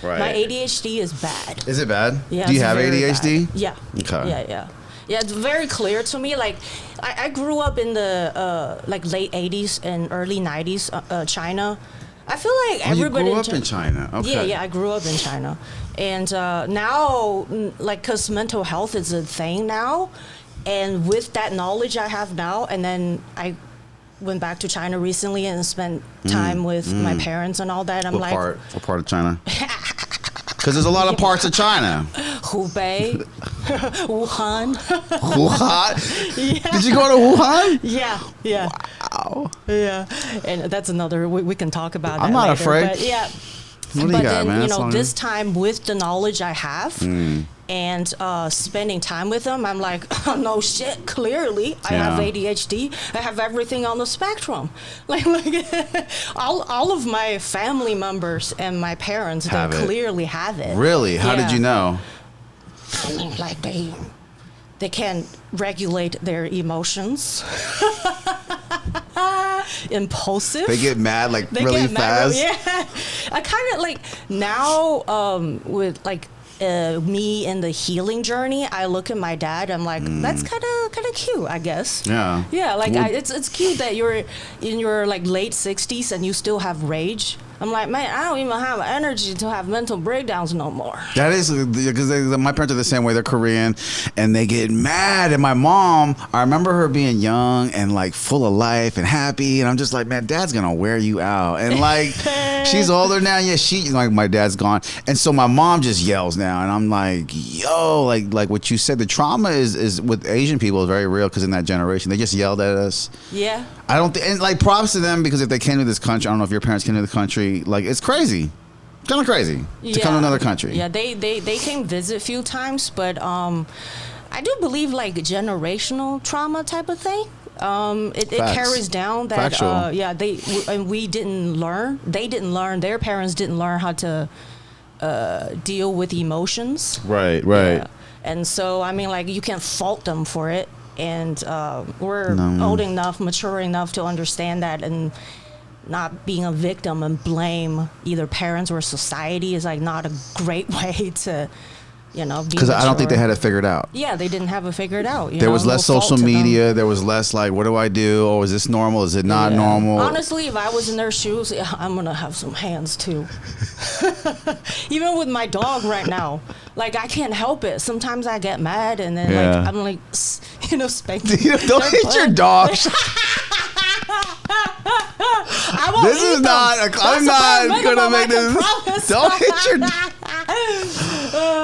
Right. My ADHD is bad. Is it bad? Yeah. Do you have ADHD? Bad. Yeah. Okay. Yeah. It's very clear to me. Like, I grew up in the like late 80s and early 90s, China. I feel like everybody. You grew up in China. Okay. Yeah, I grew up in China, and now, like, cause mental health is a thing now, and with that knowledge I have now, and then I went back to China recently and spent time with my parents and all that. I'm like, what part of China? Because there's a lot of parts of China. Hubei, Wuhan. Wuhan? Yeah. Did you go to Wuhan? Yeah. Wow. Yeah, and that's another. We can talk about. I'm that not later, afraid. But yeah. What do you got, man? You know, this time with the knowledge I have and spending time with them, I'm like, oh, no shit. Clearly, I have ADHD. I have everything on the spectrum. Like all of my family members and my parents, they clearly have it. Really? How did you know? I mean, like they can't regulate their emotions. Impulsive. They get mad like really fast. Yeah, I kind of like now with like me in the healing journey. I look at my dad. I'm like, that's kind of cute, I guess. Yeah. Yeah, like it's cute that you're in your like late 60s and you still have rage. I'm like, man, I don't even have energy to have mental breakdowns no more. That is because my parents are the same way. They're Korean, and they get mad. And my mom, I remember her being young and like full of life and happy. And I'm just like, man, Dad's gonna wear you out. And like, she's older now. Yeah, like my dad's gone, and so my mom just yells now. And I'm like, yo, like what you said. The trauma is with Asian people is very real because in that generation they just yelled at us. Yeah. I don't and like props to them because if they came to this country, I don't know if your parents came to the country, like it's crazy, kind of crazy to come to another country. Yeah, they came visit a few times, but I do believe like generational trauma type of thing. It carries down that we didn't learn. They didn't learn. Their parents didn't learn how to deal with emotions. Right. Yeah. And so I mean, like you can't fault them for it. And we're old enough, mature enough to understand that, and not being a victim and blame either parents or society is like not a great way to, you know, because I don't think they had it figured out. Yeah, they didn't have it figured out. There was less social media. There was less like, what do I do? Oh, is this normal? Is it not normal? Honestly, if I was in their shoes, I'm gonna have some hands too. Even with my dog right now, like I can't help it. Sometimes I get mad and then like I'm like, you know, spanking. Don't hit your dog. This is not. I'm not gonna make this. Don't hit your.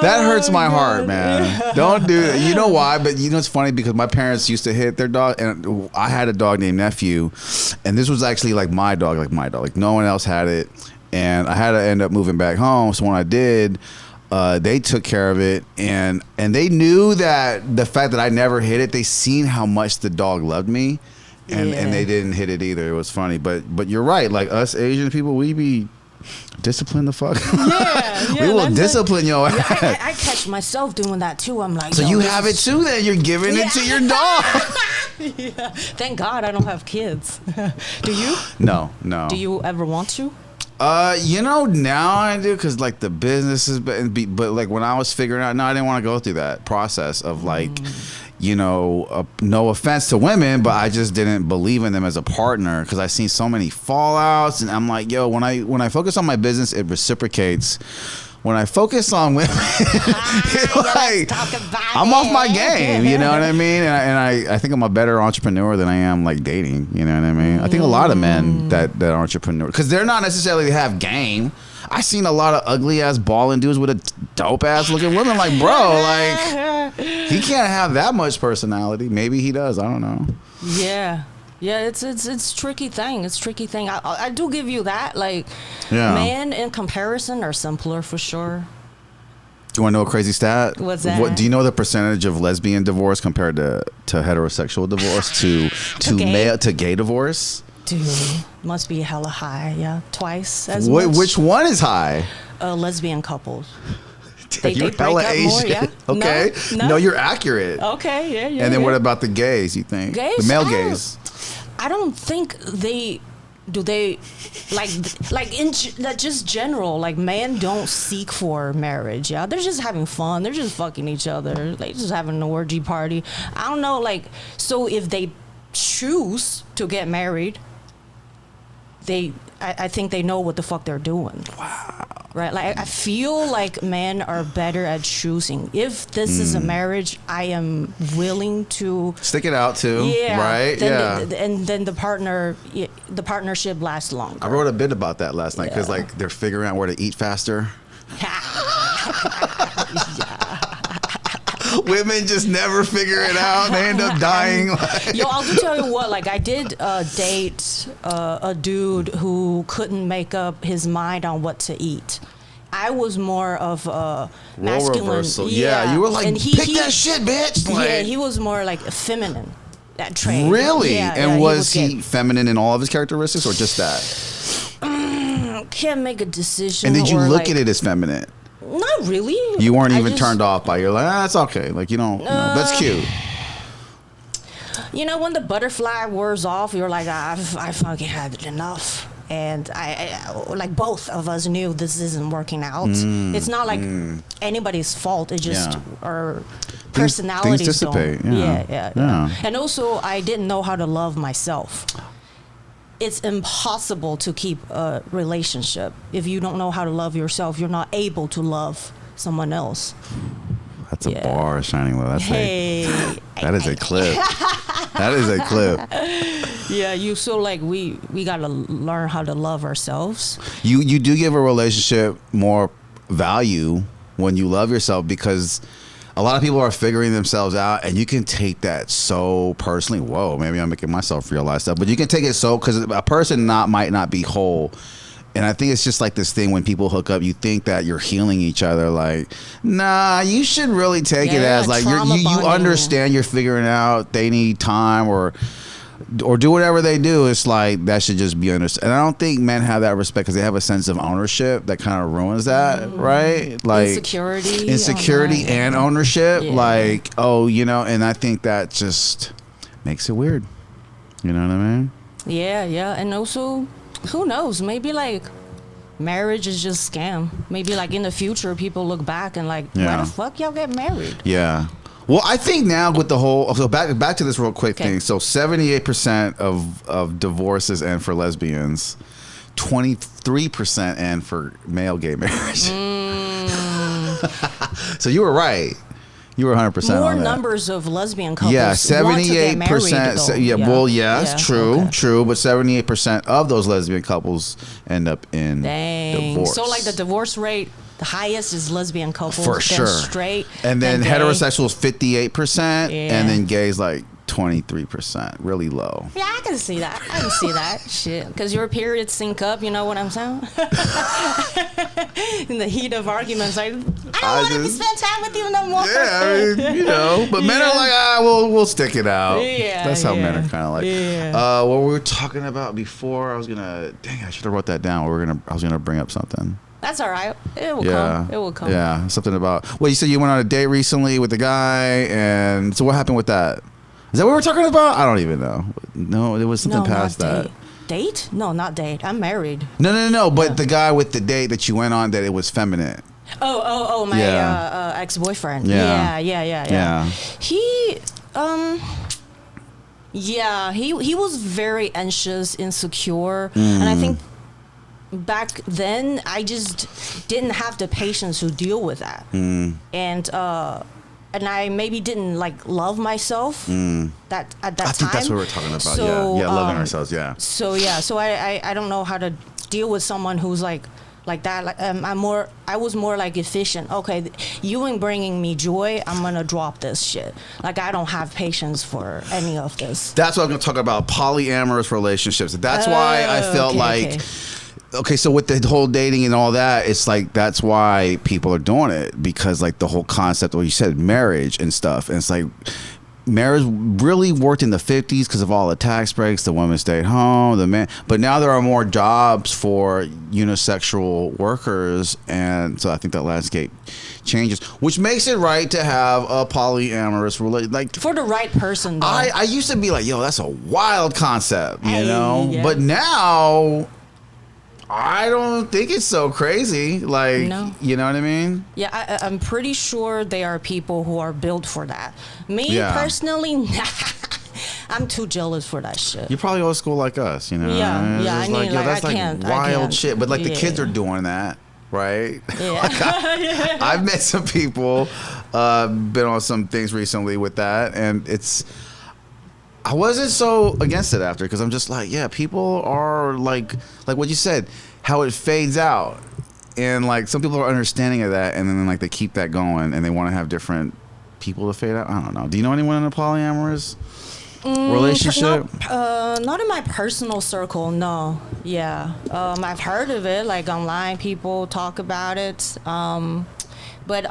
That hurts my heart, man. Don't do it. You know why? But you know it's funny because my parents used to hit their dog, and I had a dog named Nephew, and this was actually like my dog. Like no one else had it, and I had to end up moving back home. So when I did, they took care of it, and they knew that the fact that I never hit it, they seen how much the dog loved me. And they didn't hit it either. It was funny, but you're right. Like us Asian people, we be disciplined the fuck. We will discipline your ass. I catch myself doing that too. I'm like, so you have it too. Then you're giving it to your dog. Yeah. Thank God I don't have kids. Do you? No. Do you ever want to? You know, now I do because like the businesses, but like when I was figuring out, no, I didn't want to go through that process of like. You know, no offense to women, but I just didn't believe in them as a partner because I seen so many fallouts, and I'm like, yo, when I focus on my business, it reciprocates. When I focus on women, like, I'm off my game. You know what I mean? And I think I'm a better entrepreneur than I am like dating. You know what I mean? I think a lot of men that are entrepreneurs because they're not necessarily have game. I seen a lot of ugly ass balling dudes with a dope ass looking woman. Like, bro, like he can't have that much personality. Maybe he does. I don't know. Yeah, it's tricky thing. It's tricky thing. I do give you that. Like, men in comparison are simpler for sure. Do you want to know a crazy stat? What's that? Do you know the percentage of lesbian divorce compared to heterosexual divorce to gay divorce? Dude, must be hella high. Yeah, twice as much. Which one is high? Lesbian couples. You're hella Asian. More, yeah? Okay. No, you're accurate. Okay, yeah. And then what about the gays, you think? Gays? The male gays. I don't think they do they like in just general, like men don't seek for marriage? Yeah, they're just having fun, they're just fucking each other, they just having an orgy party. I don't know, like, so if they choose to get married, I think they know what the fuck they're doing. Wow. Right, like I feel like men are better at choosing. If this is a marriage, I am willing to stick it out too. Yeah, right. And then the partnership lasts longer. I wrote a bit about that last night because like they're figuring out where to eat faster. Women just never figure it out. They end up dying. Yo, I'll just tell you what. Like, I did date a dude who couldn't make up his mind on what to eat. I was more of a masculine. Reversal. Yeah, you were like, and pick that shit, bitch. Like, yeah, he was more like feminine. That trait. Really? Yeah, and was he feminine in all of his characteristics, or just that? Can't make a decision. And did you look at it as feminine? Not really. You weren't even turned off by it. You're like, that's okay. Like, you don't, that's cute. You know, when the butterfly wears off, you're like, I fucking had enough. And I like, both of us knew this isn't working out. It's not like anybody's fault. It's just our personalities things dissipate. don't. Yeah. And also, I didn't know how to love myself. It's impossible to keep a relationship if you don't know how to love yourself. You're not able to love someone else. That's a bar, Shining Low. That's that is a clip. That is a clip. Yeah, you so like we gotta learn how to love ourselves. You do give a relationship more value when you love yourself, because a lot of people are figuring themselves out, and you can take that so personally. Whoa, maybe I'm making myself realize stuff, but you can take it so, because a person might not be whole. And I think it's just like this thing when people hook up, you think that you're healing each other. Like, nah, you should really take it as like you understand, you're figuring out they need time or do whatever they do. It's like that should just be understood. And I don't think men have that respect because they have a sense of ownership that kind of ruins that, right? Like insecurity and ownership. Yeah. Like, oh, you know, and I think that just makes it weird. You know what I mean? Yeah, and also, who knows? Maybe like marriage is just scam. Maybe like in the future, people look back and like, why the fuck y'all get married? Yeah. Well, I think now with the whole, so back to this real quick thing. So 78% of divorces end for lesbians, 23% end for male gay marriage. So you were right. You were 100% more on that. Numbers of lesbian couples. Yeah, 78%. Yeah, well, yes, true. But 78% of those lesbian couples end up in divorce. So like the divorce rate, the highest is lesbian couples, for sure. Straight, and then heterosexuals 58%, and then gays like 23%, really low. Yeah, I can see that. Shit, because your periods sync up. You know what I'm saying? In the heat of arguments, like, I don't want to spend time with you no more. Yeah, I mean, you know, but men are like, we'll stick it out. Yeah, that's how men are kind of like. Yeah. What we were talking about before, I should have wrote that down. I was gonna bring up something. That's all right. It will come. It will come. Yeah, something about. Well, you said you went on a date recently with a guy, and so what happened with that? Is that what we're talking about? I don't even know. No, there was something past that. Date? No, not date. I'm married. No. But the guy with the date that you went on, that it was feminine. Oh, my ex-boyfriend. Yeah. He was very anxious, insecure, and I think back then I just didn't have the patience to deal with that, and I maybe didn't like love myself that at that time. I think that's what we're talking about. So, loving ourselves. Yeah. So I don't know how to deal with someone who's like that. Like I was more like efficient. Okay, you ain't bringing me joy. I'm gonna drop this shit. Like I don't have patience for any of this. That's what I'm gonna talk about. Polyamorous relationships. That's why I felt okay, so with the whole dating and all that, it's like that's why people are doing it, because like the whole concept, what you said, marriage and stuff, and it's like marriage really worked in the 50s because of all the tax breaks. The women stayed home, the man. But now there are more jobs for unisexual workers, and so I think that landscape changes, which makes it right to have a polyamorous relationship. Like for the right person, though. I used to be like, yo, that's a wild concept, you know? Yeah. But now I don't think it's so crazy. Like, no. You know what I mean? Yeah, I'm pretty sure there are people who are built for that. Me personally, I'm too jealous for that shit. You're probably old school like us, you know? Yeah, I mean, like, yo, that's I like can't, wild shit. But like the kids are doing that, right? Yeah. Like I've met some people, been on some things recently with that, and I wasn't so against it after, because I'm just like, yeah, people are like what you said, how it fades out, and like some people are understanding of that, and then like they keep that going, and they want to have people to fade out. I don't know. Do you know anyone in a polyamorous relationship? Not in my personal circle, no. Yeah, I've heard of it, like online people talk about it, but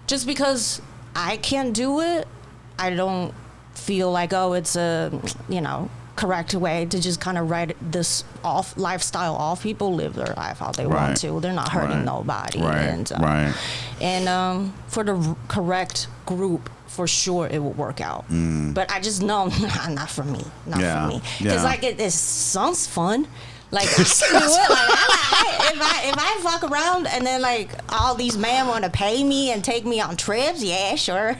just because I can't do it, I don't feel like, oh, it's a correct way to just kind of write this lifestyle off. People live their life how they want to. They're not hurting nobody. And for the correct group, for sure it will work out. But I just know not for me. Not for me. Because like it sounds fun. Like I can do it. Like if I fuck around and then like all these men want to pay me and take me on trips, yeah, sure.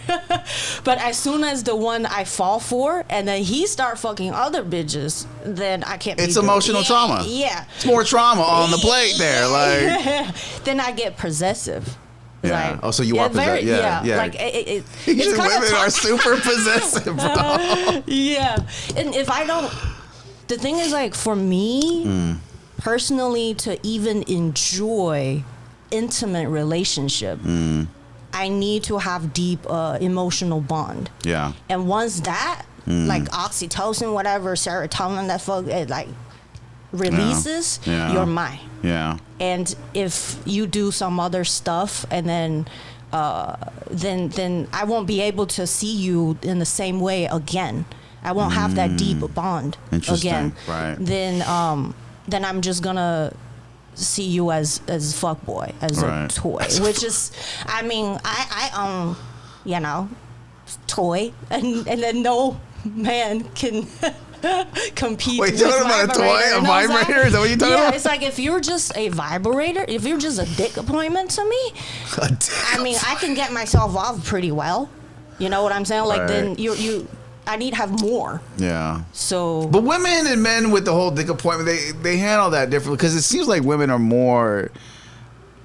But as soon as the one I fall for and then he start fucking other bitches, then I can't. It's emotional trauma. Yeah, it's more trauma on the plate there. Like then I get possessive. Yeah. Like, oh, so you are possessive. Yeah. Like it's women are super possessive, bro. Yeah, and if I don't. The thing is, like, for me, personally, to even enjoy intimate relationship, I need to have deep emotional bond. Yeah. And once that, like oxytocin, whatever, serotonin, that fuck, it like releases, you're mine. Yeah. And if you do some other stuff, and then I won't be able to see you in the same way again. I won't have that deep bond again. Right. Then I'm just gonna see you as fuckboy, as a toy, which is, I mean, I own, toy, and then no man can compete. Wait, you're talking about a toy, a vibrator? Is that what you're talking about? Yeah, it's like if you're just a vibrator, if you're just a dick appointment to me, I mean, I can get myself off pretty well. You know what I'm saying? Like then you. I need to have more. Yeah. So. But women and men with the whole dick appointment, they handle that differently, because it seems like women are more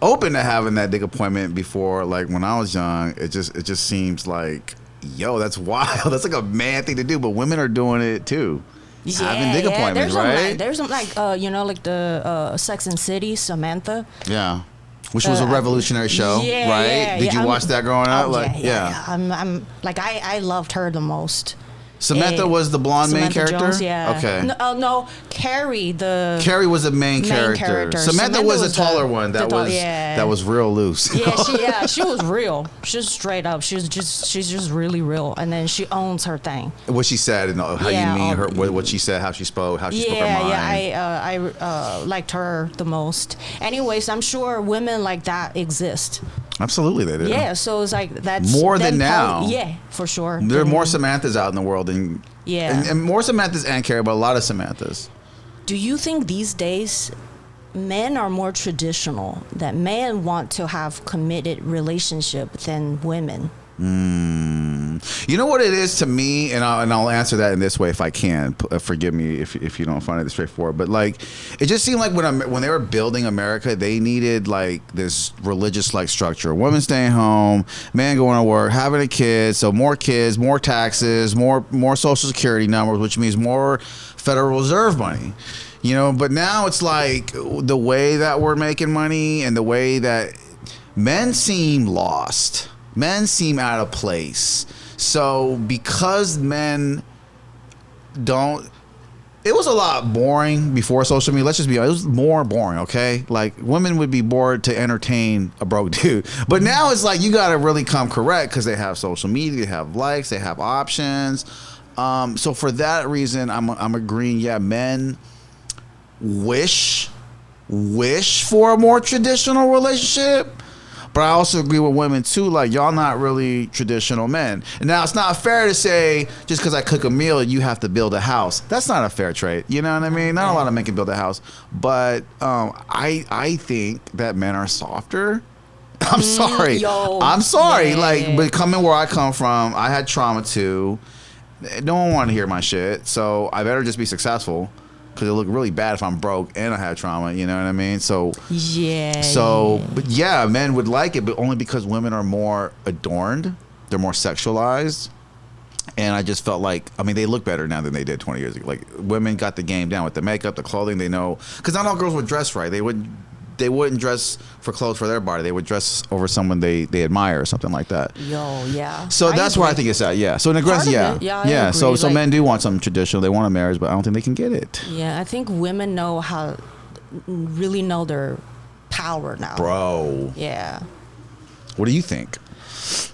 open to having that dick appointment. Before, like when I was young, it just seems like, yo, that's wild. That's like a man thing to do. But women are doing it too. Having dick appointments, right? There's some like like the Sex and City, Samantha. Yeah. Which was a revolutionary show, right? Did you watch that growing up? I'm like I loved her the most. Samantha was the blonde main character? Jones, yeah. Okay. No, Carrie was the main character. Samantha was a taller one that was real loose. Yeah, she was real. She was straight up. She's just really real, and then she owns her thing. What she said and how you mean her, what she said, how she spoke her mind. Yeah, I liked her the most. Anyways, I'm sure women like that exist. Absolutely, they do. Yeah, so it's like that's more than now. Yeah, for sure. There are more Samanthas out in the world, and more Samanthas and Carrie, but a lot of Samanthas. Do you think these days men are more traditional, that men want to have committed relationship than women? You know what it is to me, and I'll answer that in this way if I can. Forgive me if you don't find it straightforward, but like it just seemed like when they were building America, they needed like this religious like structure: women staying home, man going to work, having a kid, so more kids, more taxes, more Social Security numbers, which means more Federal Reserve money. But now it's like the way that we're making money and the way that men seem lost. Men seem out of place. So because men don't it was a lot boring before social media. Let's just be honest. It was more boring, okay? Like, women would be bored to entertain a broke dude. But now it's like you got to really come correct because they have social media, they have likes, they have options. So for that reason, I'm agreeing, yeah, men wish for a more traditional relationship. But I also agree with women too, like, y'all not really traditional men. And now it's not fair to say just because I cook a meal, you have to build a house. That's not a fair trade. You know what I mean? Not a lot of men can build a house. But I think that men are softer. I'm sorry. I'm sorry. Yeah. Like, but coming where I come from, I had trauma too. No one want to hear my shit. So I better just be successful. Because it look really bad if I'm broke and I have trauma, you know what I mean? So yeah. But yeah, men would like it, but only because women are more adorned, they're more sexualized, and I just felt like, I mean, they look better now than they did 20 years ago. Like, women got the game down with the makeup, the clothing. They know, because not all girls would dress right. They wouldn't dress for clothes for their body. They would dress over someone they admire or something like that. Yeah. So that's where I think it's at. Yeah. So in aggressive, yeah. So like, men do want something traditional. They want a marriage, but I don't think they can get it. Yeah, I think women really know their power now. Bro. Yeah. What do you think?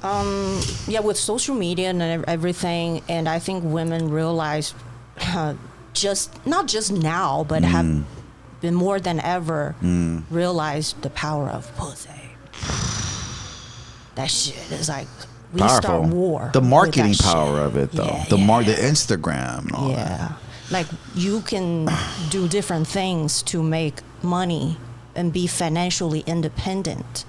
Yeah, with social media and everything, and I think women realize, not just now, but have been more than ever realized the power of pussy. That shit is like, we powerful. Start war. The marketing power of it, though. Yeah, the Instagram and all that. Like, you can do different things to make money and be financially independent.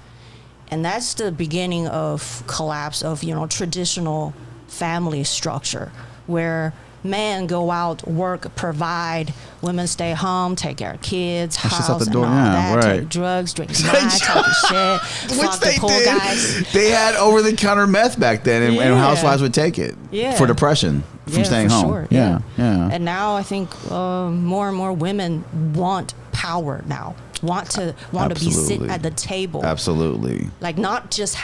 And that's the beginning of collapse of, traditional family structure, where men go out, work, provide, women stay home, take care of kids, house, and all that, take drugs, drink wine, talk shit, fuck the poor guys. They had over-the-counter meth back then, and housewives would take it for depression from staying home. Sure, yeah. And now I think more and more women want power now. Want to be sit at the table. Absolutely. Like, not just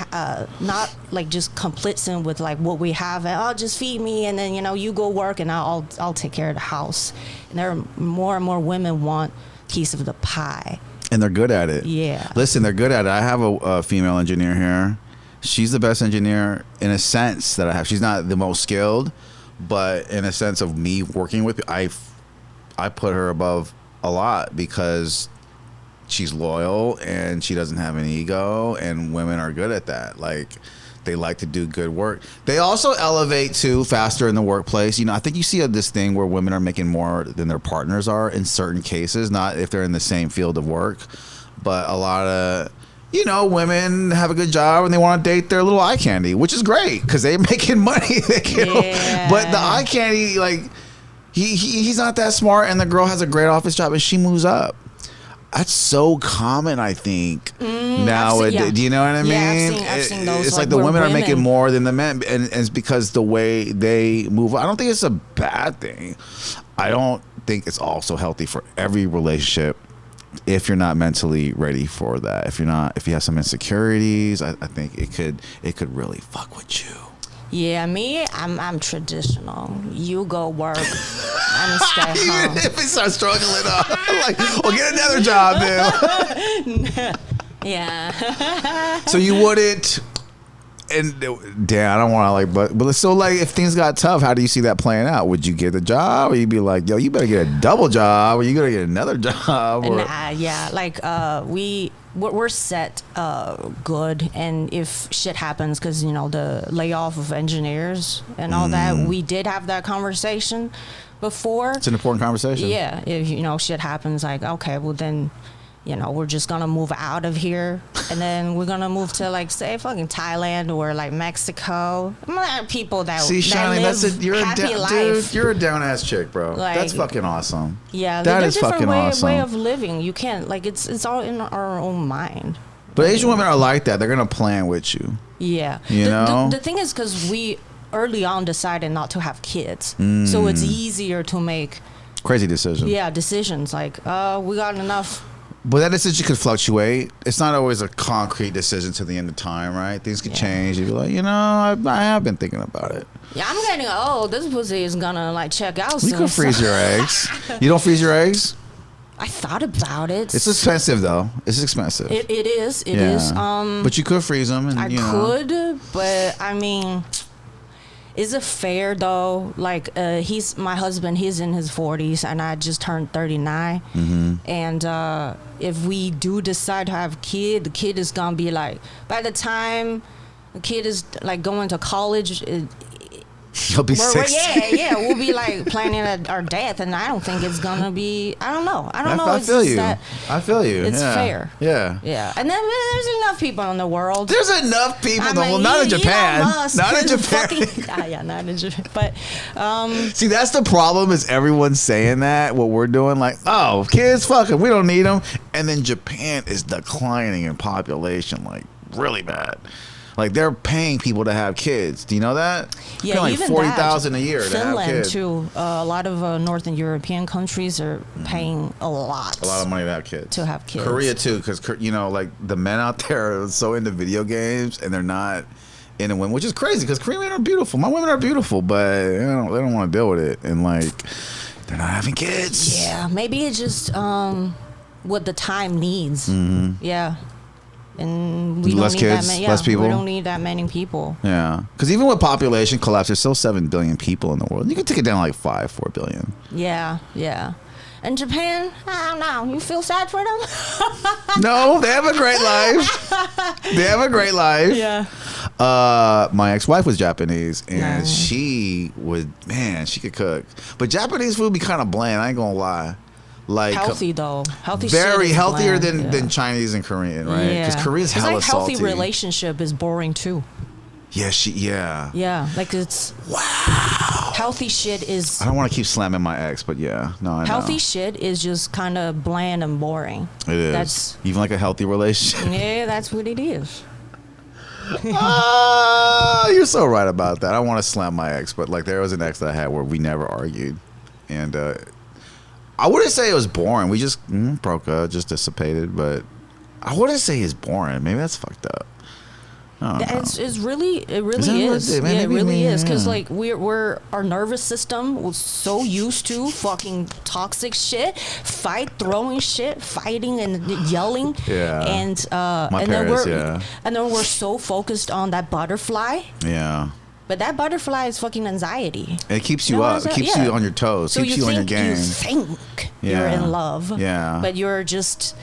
complacent with like what we have. And, just feed me, and then you go work, and I'll take care of the house. And there are more and more women want a piece of the pie. And they're good at it. Yeah. Listen, they're good at it. I have a female engineer here. She's the best engineer in a sense that I have. She's not the most skilled, but in a sense of me working with, I put her above a lot because she's loyal and she doesn't have an ego, and women are good at that. Like, they like to do good work. They also elevate too faster in the workplace. I think you see this thing where women are making more than their partners are in certain cases, not if they're in the same field of work, but a lot of women have a good job and they want to date their little eye candy, which is great because they're making money. But the eye candy, like, he's not that smart, and the girl has a great office job and she moves up. That's so common, I think. Now, do you know what I mean? I've seen those. It's like the women are making more than the men, and it's because the way they move. I don't think it's a bad thing. I don't think it's also healthy for every relationship if you're not mentally ready for that. If you have some insecurities, I think it could really fuck with you. Yeah, me, I'm traditional. You go work, I'm stay home. Even if it starts struggling up, like, well, get another job then. Yeah. So you wouldn't, and damn, I don't want to but so like, if things got tough, how do you see that playing out? Would you get a job, or you'd be like, yo, you better get a double job, or you gotta get another job? Or? Nah, yeah, like we're set good, and if shit happens, because the layoff of engineers and all that, we did have that conversation before. It's an important conversation. Yeah, if shit happens, like, okay, well then we're just gonna move out of here, and then we're gonna move to, like, say fucking Thailand or like Mexico. People that live you're happy life. Dude, you're a down ass chick, bro. Like, that's fucking awesome. Yeah, that is fucking awesome. Way of living. You can't, like, it's all in our own mind. But Asian women are like that. They're gonna plan with you. Yeah, the thing is, because we early on decided not to have kids, so it's easier to make crazy decisions. Yeah, decisions like, we got enough But that decision could fluctuate. It's not always a concrete decision to the end of time, right? Things could change. You'd be like, I have been thinking about it. Yeah, I'm getting old. This pussy is gonna like check out soon. You can freeze your eggs. You don't freeze your eggs? I thought about it. It's expensive though. It's expensive. It is. It is. But you could freeze them, and I could, but I mean, is it fair though? Like, he's my husband. He's in his 40s, and I just turned 39. Mm-hmm. And if we do decide to have a kid, the kid is gonna be like, by the time the kid is like going to college. He'll be 60. Yeah, we'll be like planning our death, and I don't think it's gonna be. I don't know. I feel you. I feel you. It's fair. Yeah. And then there's enough people in the world. There's enough people. Well, not in Japan. Not in Japan. Not in Japan. But see, that's the problem. Is everyone saying that what we're doing? Like, oh, kids, fucking, we don't need them. And then Japan is declining in population, like really bad. Like they're paying people to have kids. Do you know that? Yeah, like even 40,000 a year Finland, to have kids. Too. A lot of Northern European countries are paying a lot of money to have kids. Korea too, because like the men out there are so into video games and they're not into women, which is crazy because Korean women are beautiful. My women are beautiful, but they don't want to deal with it, and like they're not having kids. Yeah, maybe it's just what the time needs. Mm-hmm. Yeah. And we less don't need kids, that many, less people. We don't need that many people. Yeah, because even with population collapse, there's still 7 billion people in the world. You can take it down like 4 billion. Yeah. And Japan, I don't know. You feel sad for them? No, they have a great life. Yeah. My ex-wife was Japanese, and Nice. she could cook. But Japanese food be kind of bland. I ain't gonna lie. Like healthy though. Healthy. Very shit is healthier bland, than Chinese and Korean, right? Because Yeah. Korea's hella like healthy salty. relationship is boring too. Yeah. Yeah, like it's healthy shit is. I don't want to keep slamming my ex, but yeah, no, I Healthy know. shit is just kind of bland and boring. It is. That's even like a healthy relationship. yeah, that's what it is. You're so right about that. I want to slam my ex, but like there was an ex that I had where we never argued, and I wouldn't say it was boring. We just broke up, just dissipated, but I wouldn't say it's boring. Maybe that's fucked up. It really is. It Yeah, it really is. Because yeah. like our nervous system was so used to fucking toxic shit, fighting and yelling. Yeah. And then we're so focused on that butterfly. Yeah. But that butterfly is fucking anxiety. It keeps you up. It keeps you on your toes. So keeps you on your game. You think you're in love. Yeah. But you're just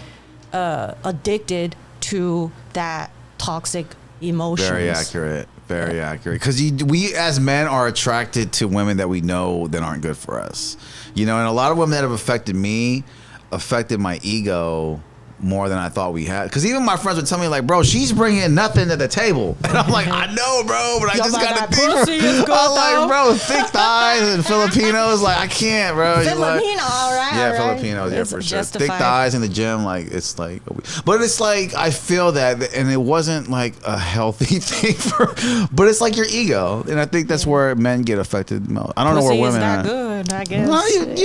addicted to that toxic emotions. Very accurate. Very accurate. Because we as men are attracted to women that we know that aren't good for us. And a lot of women that have affected me affected my ego more than I thought we had. Because even my friends would tell me, like, bro, she's bringing nothing to the table. And I'm like, I know, bro, but I just got to think. I'm like, bro, thick thighs and Filipinos, like, I can't, bro. Filipino, all right. Yeah, all right. Filipinos, yeah, for sure. Justified. Thick thighs in the gym, like, it's like, but it's like, I feel that, and it wasn't like a healthy thing but it's like your ego. And I think that's where men get affected most. I don't know where women are. Pussy is not good, I guess.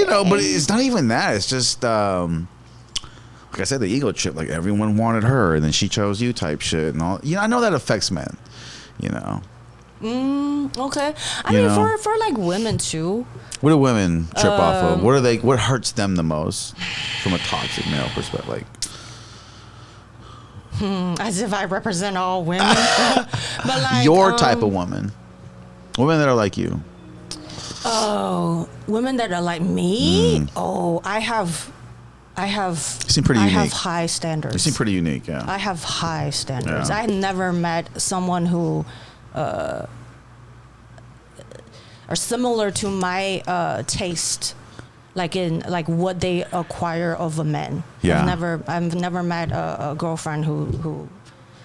Well, but it's not even that. It's just, like I said, the ego trip, like everyone wanted her and then she chose you type shit and all. I know that affects men, Okay. I mean, for like women too. What do women trip off of? What hurts them the most from a toxic male perspective? Like, as if I represent all women. But like your type of woman. Women that are like you. Oh, women that are like me? Oh, I have You seem pretty unique. I have high standards. You seem pretty unique, yeah. I have high standards. Yeah. I never met someone who are similar to my taste, like in like what they acquire of a man. Yeah. I've never met a girlfriend who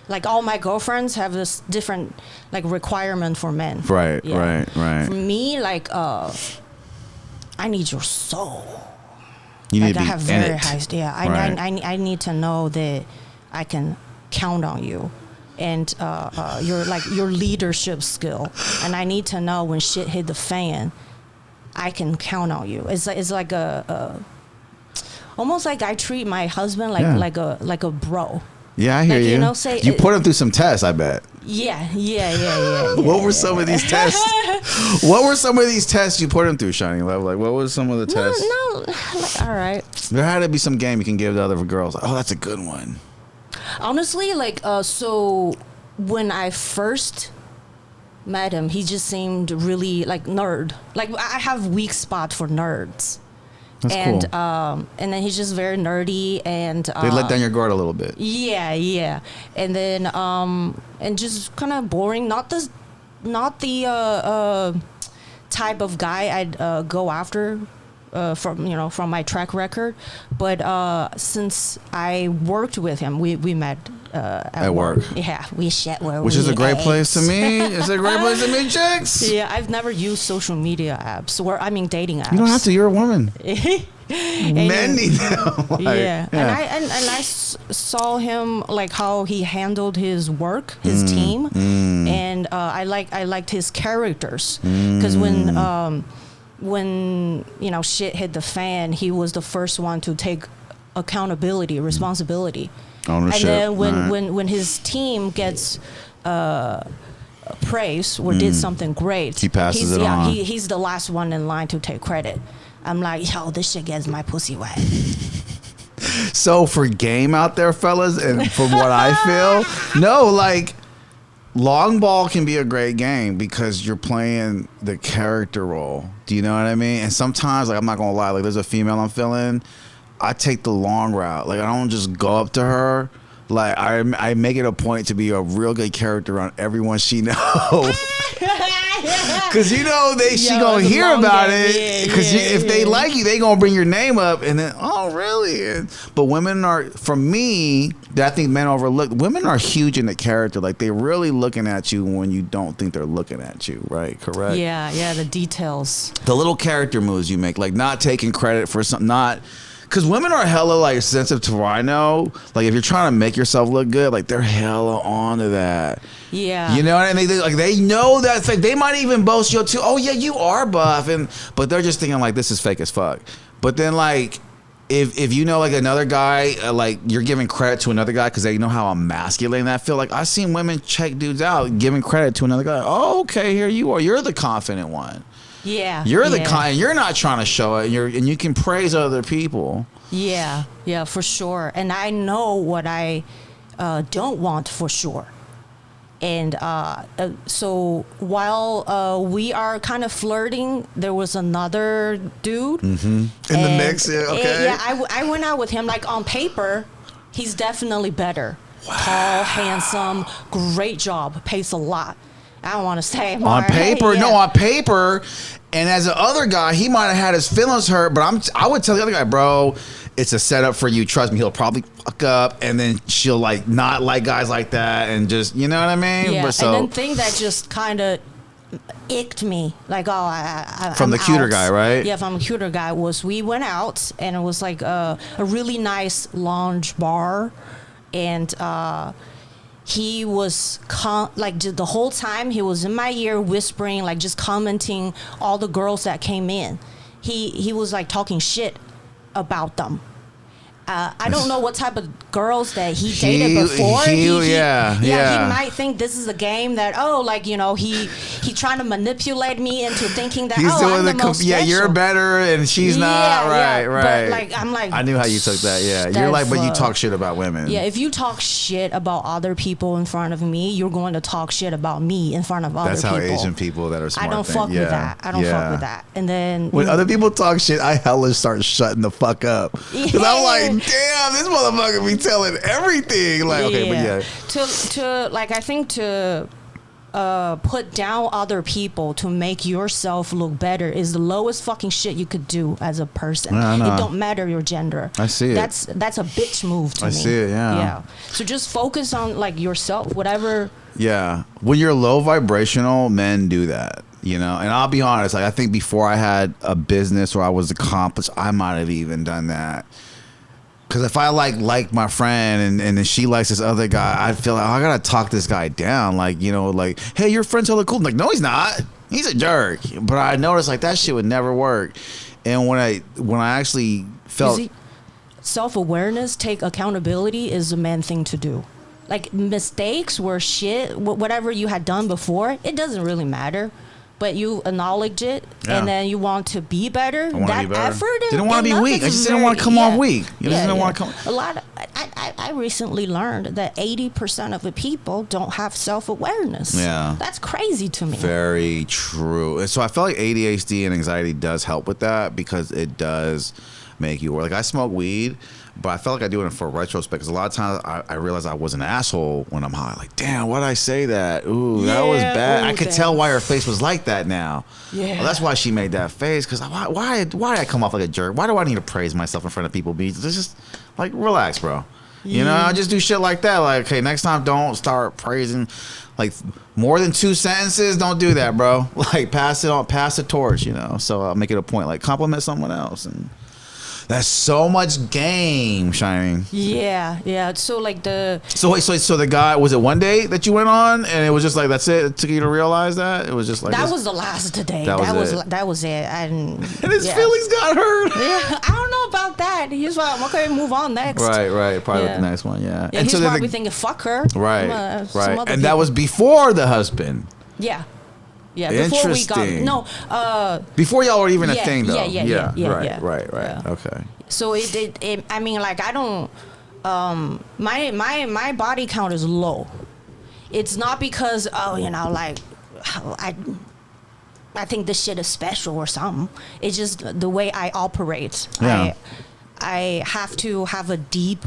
like all my girlfriends have this different like requirement for men. Right. For me, like I need your soul. You need like to I be have in very it. high. Yeah, I need to know that I can count on you, and your leadership skill, and I need to know when shit hit the fan, I can count on you. It's like a almost like I treat my husband like a bro. Yeah, I hear you. You know, say you put him through some tests, I bet. Yeah. What were some of these tests? What were some of these tests you put him through, Shiny Love? Like, what was some of the tests? No, like, all right. There had to be some game you can give to other girls. Like, oh, that's a good one. Honestly, like, so when I first met him, he just seemed really like nerd. Like, I have weak spot for nerds. That's and cool. And then he's just very nerdy and they let down your guard a little bit. Yeah. And then and just kind of boring. Not the type of guy I'd go after from my track record, but since I worked with him, we met at work. Yeah, we shit where which we is a great ate. place to meet. It's a great place to meet chicks. Yeah, I've never used social media apps, dating apps. You don't have to. You're a woman. Men need them. Yeah. And I saw him, like, how he handled his work, his team, and I liked his characters, because when shit hit the fan, he was the first one to take accountability, responsibility. Ownership. And then when his team gets praise or did something great, he passes it on. He's the last one in line to take credit. I'm like, yo, this shit gets my pussy wet. So for game out there, fellas, and from what I feel, no, like, long ball can be a great game because you're playing the character role. Do you know what I mean? And sometimes, like, I'm not gonna lie, like, there's a female I'm feeling, I take the long route. Like, I don't just go up to her. Like, I make it a point to be a real good character on everyone she knows. Cause she gonna hear about it. Cause if they like you, they gonna bring your name up, and then, oh really? But women are, for me, that I think men overlook. Women are huge in the character. Like, they're really looking at you when you don't think they're looking at you. Right? Correct. Yeah. The details. The little character moves you make, like not taking credit for something, not. Because women are hella, like, sensitive to what I know. Like, if you're trying to make yourself look good, like, they're hella onto that. Yeah. You know what I mean? They know that thing. They might even boast you too. Oh, yeah, you are buff. But they're just thinking, like, this is fake as fuck. But then, like, if you know, like, another guy, like, you're giving credit to another guy because they know how emasculating that feel. Like, I've seen women check dudes out giving credit to another guy. Oh, okay, here you are. You're the confident one. Yeah. You're the kind. You're not trying to show it. And you can praise other people. Yeah, for sure. And I know what I don't want for sure. And so while we are kind of flirting, there was another dude in the mix. Yeah, okay. I went out with him. Like, on paper, he's definitely better. Wow. Tall, handsome, great job, pays a lot. I don't want to say more. On paper, yeah. No, on paper. And as the other guy, he might have had his feelings hurt, but I would tell the other guy, bro, it's a setup for you. Trust me, he'll probably fuck up, and then she'll, like, not like guys like that, and just, you know what I mean? Yeah, but so, and then thing that just kind of icked me, like, from I'm the cuter out. guy, right? Yeah, from a cuter guy, was we went out, and it was like a really nice lounge bar, and he was like, the whole time he was in my ear whispering, like, just commenting all the girls that came in. He was like talking shit about them. I don't know what type of girls that he dated before. He might think this is a game that, he trying to manipulate me into thinking that, I'm the most special. You're better and she's not. Right. But, like, I'm like, I knew how you took that. Yeah, you're like, but you talk shit about women. Yeah, if you talk shit about other people in front of me, you're going to talk shit about me in front of other people. That's how Asian people that are smart. I don't fuck with that. I don't fuck with that. And then when other people talk shit, I hella start shutting the fuck up. Because I'm like, damn, this motherfucker be telling everything. Like, okay, but yeah. To like, I think to put down other people to make yourself look better is the lowest fucking shit you could do as a person. It don't matter your gender. I see it. That's a bitch move to me. I see it, yeah. Yeah. So just focus on, like, yourself, whatever. Yeah. When you're low vibrational, men do that. You know, and I'll be honest, like, I think before I had a business or I was accomplished, I might have even done that. Because if I like my friend and then she likes this other guy, I feel like, I gotta talk this guy down. Like, you know, like, hey, your friend's hella cool. I'm like, no, he's not. He's a jerk. But I noticed, like, that shit would never work. And when I actually felt, self-awareness, take accountability is a man thing to do. Like, mistakes were shit, whatever you had done before, it doesn't really matter. But you acknowledge it, and then you want to be better. That effort. Didn't want to be weak. I just didn't want to come off weak. You just didn't want to come. I recently learned that 80% of the people don't have self-awareness. Yeah, that's crazy to me. Very true. So I feel like ADHD and anxiety does help with that, because it does make you work. Like, I smoke weed, but I felt like I do it for retrospect, because a lot of times I realize I was an asshole when I'm high. Like, damn, why'd I say that? Ooh, that was bad. I could tell why her face was like that now. Yeah. Well, that's why she made that face, because why did I come off like a jerk? Why do I need to praise myself in front of people? It's just, like, relax, bro. You know, I just do shit like that. Like, okay, next time don't start praising, like, more than 2 sentences. Don't do that, bro. Like, pass the torch, you know. So I'll make it a point, like, compliment someone else. And that's so much game, Shining. Yeah. So like So the guy, was it one date that you went on, and it was just like, that's it? It took you to realize that? It was just like, that was the last date. That was it. And his feelings got hurt. Yeah, I don't know about that. He's like, okay, move on next. Right. Probably the next one. Yeah. And he's probably thinking, fuck her. Right. And that was before the husband. Yeah. Yeah, before we got before y'all were even a thing, though. Yeah. Right. Okay. So it I mean, like, I don't my body count is low. It's not because like I think this shit is special or something. It's just the way I operate. Yeah. I have to have a deep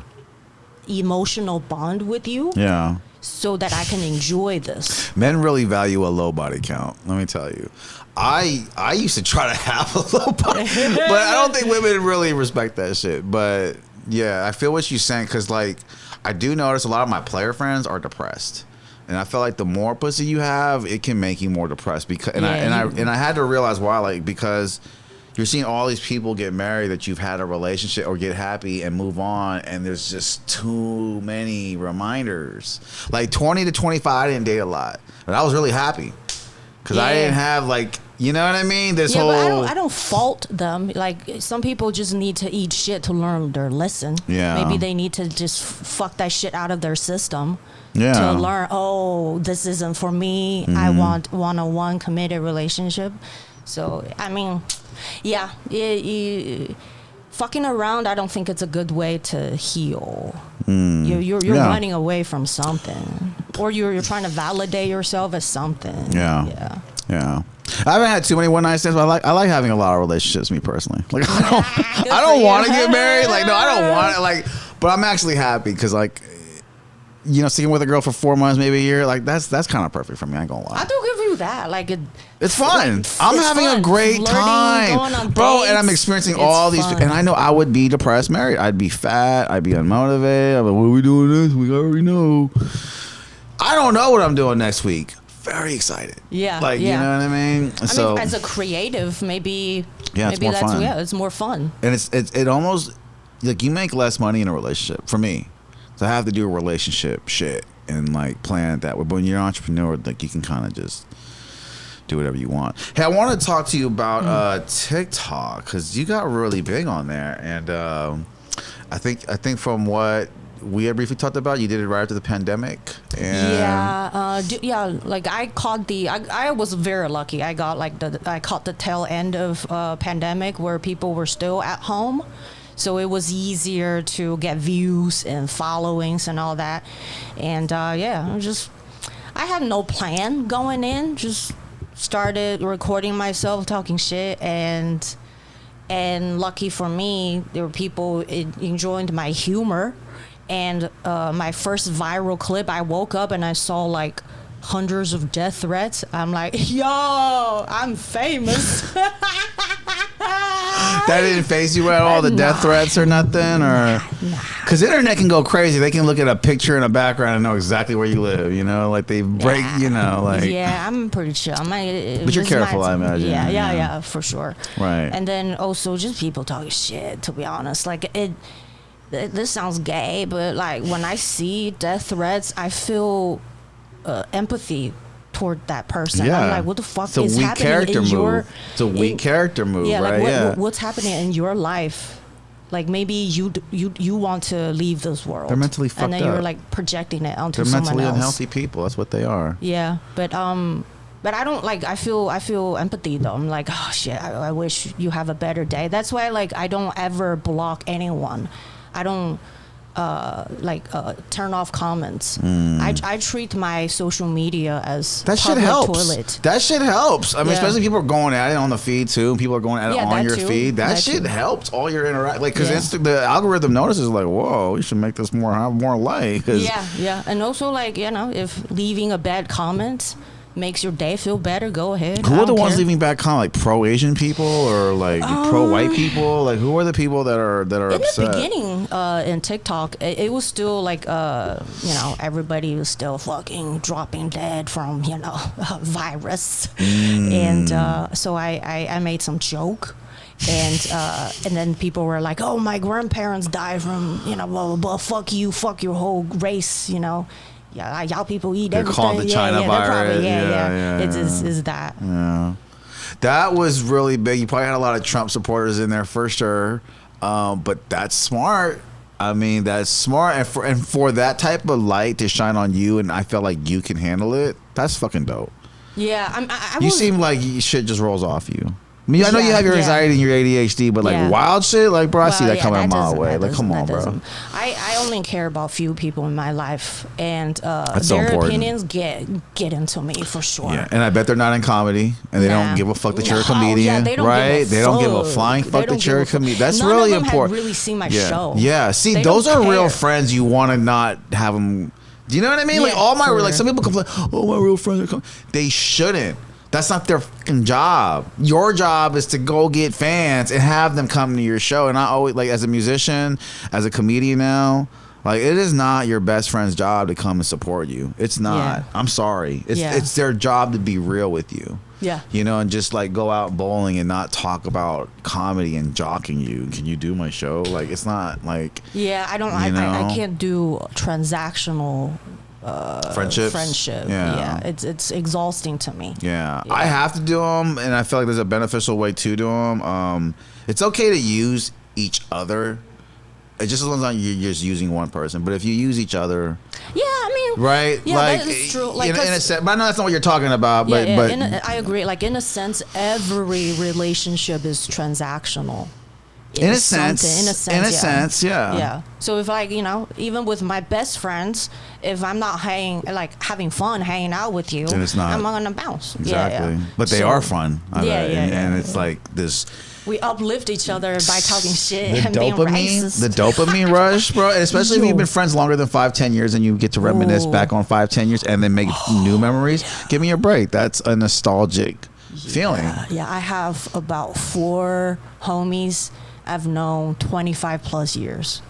emotional bond with you. Yeah. So that I can enjoy this. Men really value a low body count. Let me tell you, I used to try to have a low body, but I don't think women really respect that shit. But yeah, I feel what you're saying, because like, I do notice a lot of my player friends are depressed, and I feel like the more pussy you have, it can make you more depressed. Because I had to realize why, like, because you're seeing all these people get married that you've had a relationship or get happy and move on, and there's just too many reminders. Like 20 to 25, I didn't date a lot, but I was really happy because I didn't have, like, you know what I mean? But I don't fault them. Like, some people just need to eat shit to learn their lesson. Yeah. Maybe they need to just fuck that shit out of their system. Yeah. To learn, this isn't for me. Mm-hmm. I want one-on-one committed relationship. So, I mean, yeah, fucking around, I don't think it's a good way to heal. You're running away from something, or you're trying to validate yourself as something. Yeah. I haven't had too many one night stands, but I like having a lot of relationships. Me personally, like, I don't want to get married. Like, no, I don't want it. Like, but I'm actually happy because, like, you know, sticking with a girl for 4 months, maybe a year, like, that's kind of perfect for me. I ain't gonna lie. I do give you that. Like, it's fun. I'm having a great time, bro, and I'm experiencing all these. And I know I would be depressed married. I'd be fat. I'd be unmotivated. I'd be like, what are we doing this? We already know. I don't know what I'm doing next week. Very excited. Yeah. Like, you know what I mean? So, as a creative, maybe it's more fun. Yeah, it's more fun. And it almost, like, you make less money in a relationship, for me. So I have to do a relationship shit and, like, plan it that way. But when you're an entrepreneur, like, you can kind of just do whatever you want. Hey, I want to talk to you about TikTok, because you got really big on there. And I think from what we had briefly talked about, you did it right after the pandemic. And like, I was very lucky. I caught the tail end of pandemic where people were still at home. So it was easier to get views and followings and all that. And I had no plan going in. Just started recording myself talking shit, and lucky for me, there were people enjoying my humor. And my first viral clip, I woke up and I saw, like, hundreds of death threats. I'm like, yo, I'm famous. That didn't faze you at all, the death threats or nothing? Or because the internet can go crazy. They can look at a picture in a background and know exactly where you live, you know? Like, they break, you know, like... Yeah, I'm pretty chill. But you're careful, I imagine. Yeah, for sure. Right. And then also just people talking shit, to be honest. Like, this sounds gay, but, like, when I see death threats, I feel empathy toward that person. Yeah. I'm like, what the fuck is happening in your... It's a weak character move, right? Like, what's happening in your life Like maybe you want to leave this world. They're mentally fucked up. And then you're like projecting it onto someone else. They're mentally unhealthy else. people. That's what they are. Yeah, but I don't like. I feel empathy though. I'm like, oh shit. I wish you have a better day. That's why like I don't ever block anyone. I don't turn off comments. I treat my social media as that shit helps. Toilet. That shit helps. I mean, especially people are going at it on the feed too. People are going at it on your feed. That shit helps all your interact. Like, because the algorithm notices like, whoa, you should make this have more light. Yeah, and also like if leaving a bad comment makes your day feel better, go ahead. Who are the ones leaving bad comment? Like pro Asian people or like pro white people? Like who are the people that are in upset? In the beginning, in TikTok, it was still like everybody was still fucking dropping dead from virus, and so I made some joke. And then people were like, "Oh, my grandparents died from blah blah blah. Fuck you, fuck your whole race, Yeah, y'all people eat everything. They're called the China virus. It's that. Yeah, that was really big. You probably had a lot of Trump supporters in there for sure, but that's smart. I mean, that's smart, and for that type of light to shine on you, and I felt like you can handle it. That's fucking dope. Yeah, you seem like shit just rolls off you. I mean, I know you have your anxiety and your ADHD, but like wild shit, like bro, I see that coming a mile away. Like, come on, bro. I only care about few people in my life, and their opinions get into me for sure. Yeah, and I bet they're not in comedy, and they don't give a fuck that you're a comedian, they don't right? They don't give a flying fuck that you're a comedian. That's None really of them important. Have really seen my show. Yeah, see, those are real friends. You want to not have them. Do you know what I mean? Like all my like some people complain, oh, my real friends are coming. They shouldn't. That's not their fucking job. Your job is to go get fans and have them come to your show. And I always, like, as a musician, as a comedian now, like, it is not your best friend's job to come and support you. It's not. Yeah. I'm sorry. It's their job to be real with you. Yeah. And just like go out bowling and not talk about comedy and jocking you. Can you do my show? Like, it's not like. Yeah, I don't. I can't do transactional. Friendship. Yeah, it's exhausting to me. Yeah, I have to do them, and I feel like there's a beneficial way to do them. It's okay to use each other. It's just as long as you're just using one person. But if you use each other, right? Yeah, like, that is true. Like, in a sense, but I know that's not what you're talking about. But I agree. Like, in a sense, every relationship is transactional. In a sense, yeah. Yeah. So if even with my best friends, if I'm not having fun hanging out with you, then it's not. I'm gonna bounce. Exactly. Yeah. But they are fun. And it's like this. We uplift each other by talking shit and being racist. The dopamine rush, bro. And especially if you've been friends longer than 5-10 years and you get to reminisce back on 5-10 years and then make new memories. Give me a break. That's a nostalgic feeling. Yeah, I have about 4 homies I've known 25 plus years.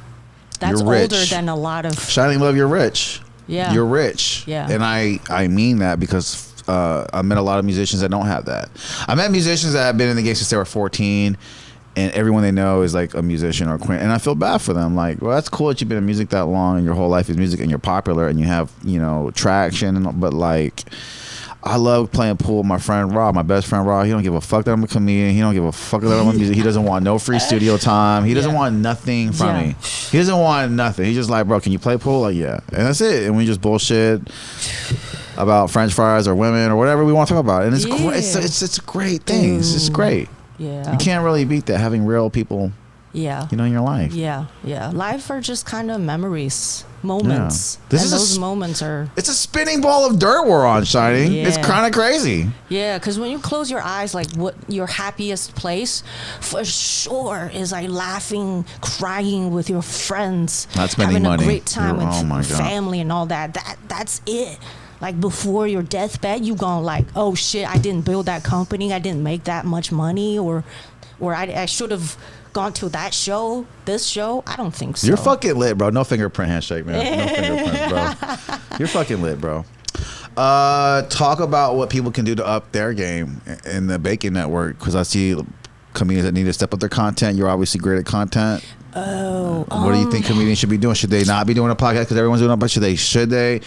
That's older than a lot of. Shining Love, you're rich. Yeah. You're rich. Yeah. And I mean that because I met a lot of musicians that don't have that. I met musicians that have been in the game since they were 14, and everyone they know is like a musician or a queen. And I feel bad for them. Like, well, that's cool that you've been in music that long and your whole life is music and you're popular and you have, traction. But like, I love playing pool with my friend Rob, my best friend Rob. He don't give a fuck that I'm a comedian. He don't give a fuck that I'm a music. He doesn't want no free studio time. He doesn't want nothing from me. He doesn't want nothing. He's just like, bro, can you play pool? Like, yeah. And that's it. And we just bullshit about French fries or women or whatever we want to talk about. And it's great. It's a great thing. It's great. Yeah. You can't really beat that, having real people in your life. Yeah. Life are just kind of memories. Moments. Yeah. Those moments are. It's a spinning ball of dirt we're on, Shining. Yeah. It's kind of crazy. Yeah, because when you close your eyes, like what your happiest place, for sure, is like laughing, crying with your friends, not spending money, having a great time with family and all that. That's it. Like before your deathbed, you gonna like, oh shit, I didn't build that company, I didn't make that much money, or I should have gone to this show. I don't think so. You're fucking lit, bro. No fingerprint handshake, man. No fingerprint, bro. You're fucking lit, bro. Talk about what people can do to up their game in the Bacon Network, because I see comedians that need to step up their content. You're obviously great at content. What do you think comedians should be doing? Should they not be doing a podcast because everyone's doing it? But should they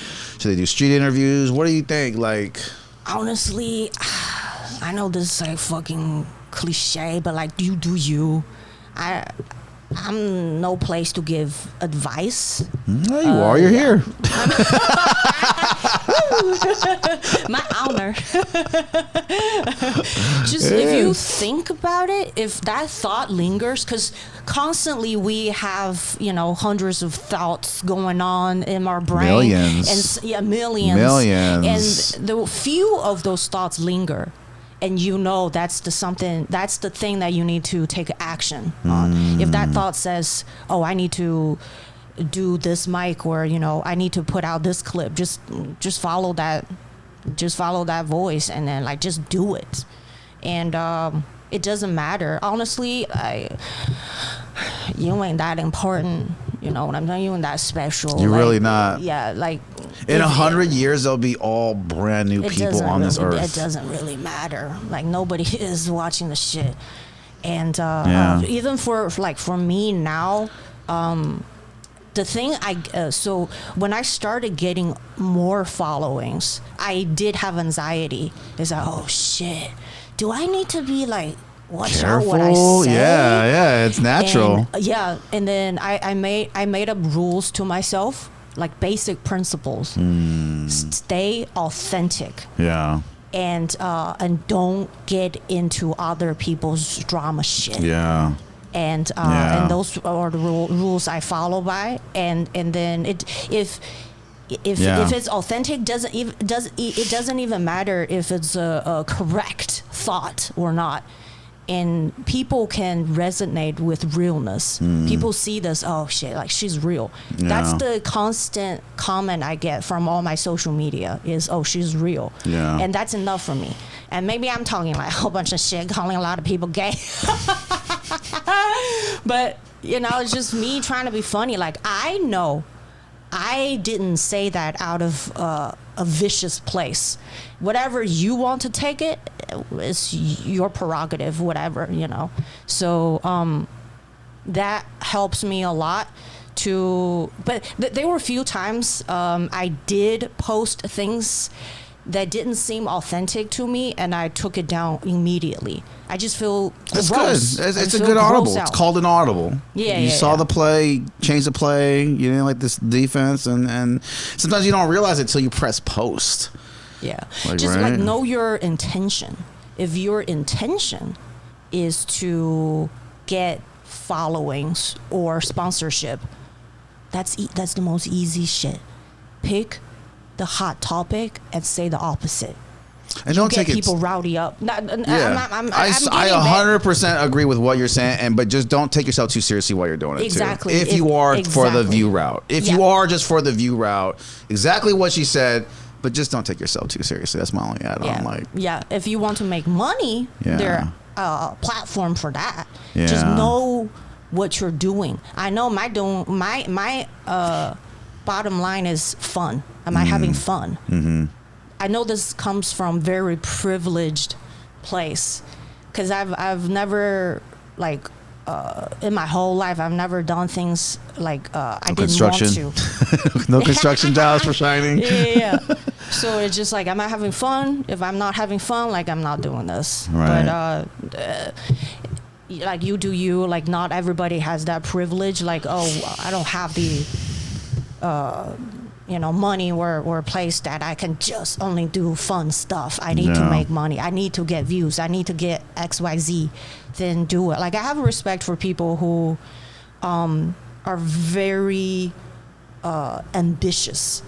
do street interviews? What do you think? Like, honestly, I know this is like fucking cliche, but like, you do you. I'm no place to give advice. No, you are. You're here. My honor. Just if you think about it, if that thought lingers, because constantly we have, hundreds of thoughts going on in our brain. Millions. And millions. Millions. And the few of those thoughts linger. And that's the thing that you need to take action on. If that thought says, oh, I need to do this mic, or, I need to put out this clip, just follow that voice, and then just do it. And it doesn't matter. Honestly, you ain't that important. You know what I'm saying? You ain't that special. You're really not. Yeah, in 100 years, there'll be all brand new people on this earth. It doesn't really matter. Nobody is watching the shit. And even for me now, the thing so when I started getting more followings, I did have anxiety. It's oh shit, do I need to be watch Careful. Out what I say? Yeah, it's natural. And then I made up rules to myself, basic principles. Stay authentic. Yeah. And don't get into other people's drama shit. Yeah. And those are the rules I follow by. And then if it's authentic, it doesn't even matter if it's a correct thought or not. And people can resonate with realness. People see this, oh shit, she's real. Yeah. That's the constant comment I get from all my social media is, oh, she's real. Yeah. And that's enough for me. And maybe I'm talking a whole bunch of shit, calling a lot of people gay. But, it's just me trying to be funny. I know I didn't say that out of a vicious place. Whatever you want to take it, it's your prerogative, whatever, So that helps me a lot but there were a few times I did post things that didn't seem authentic to me, and I took it down immediately. I just feel That's gross. good. It's a good audible. It's called an audible. Yeah, you saw the play, changed the play. You didn't like this defense, and sometimes you don't realize it until you press post. Yeah, just know your intention. If your intention is to get followings or sponsorship, that's the most easy shit. Pick the hot topic and say the opposite. And don't take people rowdy up. I 100% agree with what you're saying, but just don't take yourself too seriously while you're doing it. Exactly. Too. If you are for the view route, you are just for the view route, exactly what she said. But just don't take yourself too seriously. That's my only add-on. If you want to make money, there are a platform for that. Yeah. Just know what you're doing. I know my bottom line is fun. Am I having fun? Mm-hmm. I know this comes from very privileged place, because I've never in my whole life I've never done things I didn't want to. No construction jobs for shining. Yeah. So it's just am I having fun? If I'm not having fun, I'm not doing this. Right. But you do you. Not everybody has that privilege. I don't have the money or a place that I can just only do fun stuff. I need to make money. I need to get views. I need to get XYZ. Then do it. I have respect for people who are very ambitious.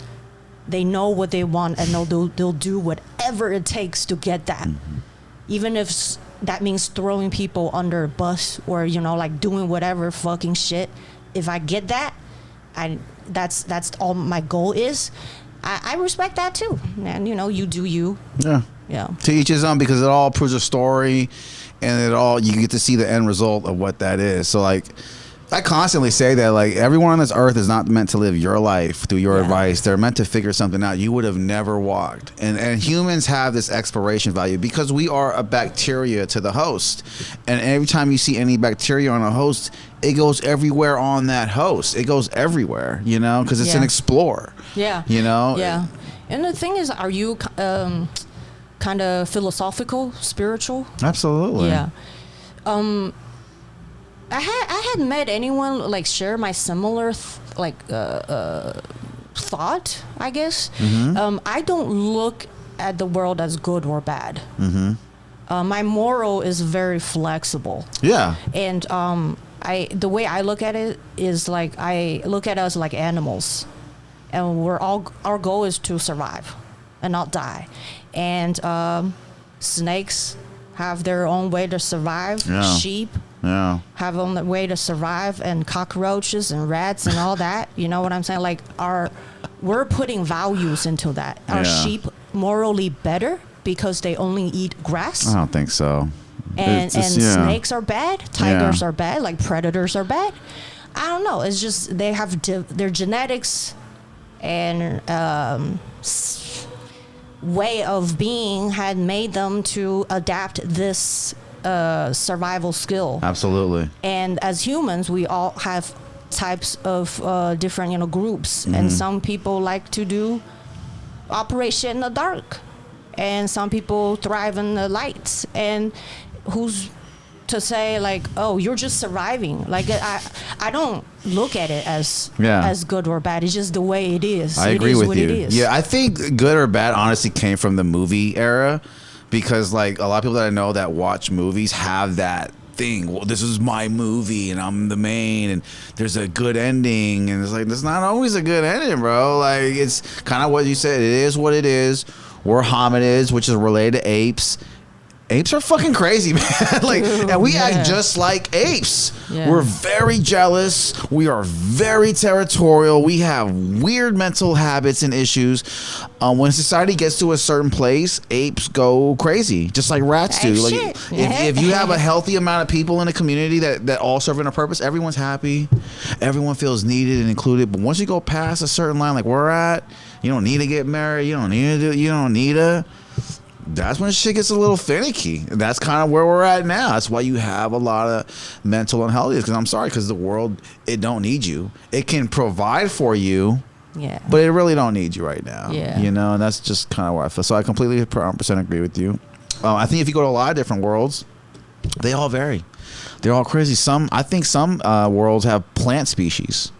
They know what they want, and they'll do whatever it takes to get that. Mm-hmm. Even if that means throwing people under a bus or doing whatever fucking shit. If I get that, that's all my goal is. I respect that too, and you do you. Yeah. To each his own, because it all proves a story, and you get to see the end result of what that is. So I constantly say that everyone on this earth is not meant to live your life through your advice. They're meant to figure something out you would have never walked. And humans have this expiration value because we are a bacteria to the host. And every time you see any bacteria on a host, it goes everywhere on that host. It goes everywhere, because it's an explorer. Yeah. Yeah. And the thing is, are you kind of philosophical, spiritual? Absolutely. Yeah. I had met anyone like share my similar thought, I guess. I don't look at the world as good or bad. My moral is very flexible. Yeah. And the way I look at it is like I look at us like animals, and our goal is to survive and not die. And snakes have their own way to survive. Yeah. Sheep have own way to survive, and cockroaches and rats and all that. You know what I'm saying? Like we're putting values into that. Are sheep morally better because they only eat grass? I don't think so. And snakes are bad. Tigers are bad. Like predators are bad. I don't know. It's just they have their genetics and way of being had made them to adapt this survival skill. Absolutely. And as humans, we all have types of different groups, and some people like to do operation in the dark, and some people thrive in the lights. And who's to say like, oh, you're just surviving? Like I don't look at it as good or bad. It's just the way it is. I agree with you. Yeah, I think good or bad honestly came from the movie era, because like a lot of people that I know that watch movies have that thing. Well, this is my movie and I'm the main, and there's a good ending, and it's like there's not always a good ending, bro. Like it's kind of what you said. It is what it is. We're hominids, which is related to apes. Apes are fucking crazy, man. Like, and we act just like apes. Yeah. We're very jealous. We are very territorial. We have weird mental habits and issues. When society gets to a certain place, apes go crazy, just like rats do. Like, if you have a healthy amount of people in a community that all serving a purpose, everyone's happy. Everyone feels needed and included. But once you go past a certain line, like we're at, you don't need to get married. You don't need to do. You don't need to. That's when shit gets a little finicky. That's kind of where we're at now. That's why you have a lot of mental unhealthiness. Because I'm sorry, because the world, it don't need you. It can provide for you, but it really don't need you right now. You know, and that's just kind of where I feel. So I completely 100% agree with you. I think if you go to a lot of different worlds, they all vary. They're all crazy. I think some worlds have plant species.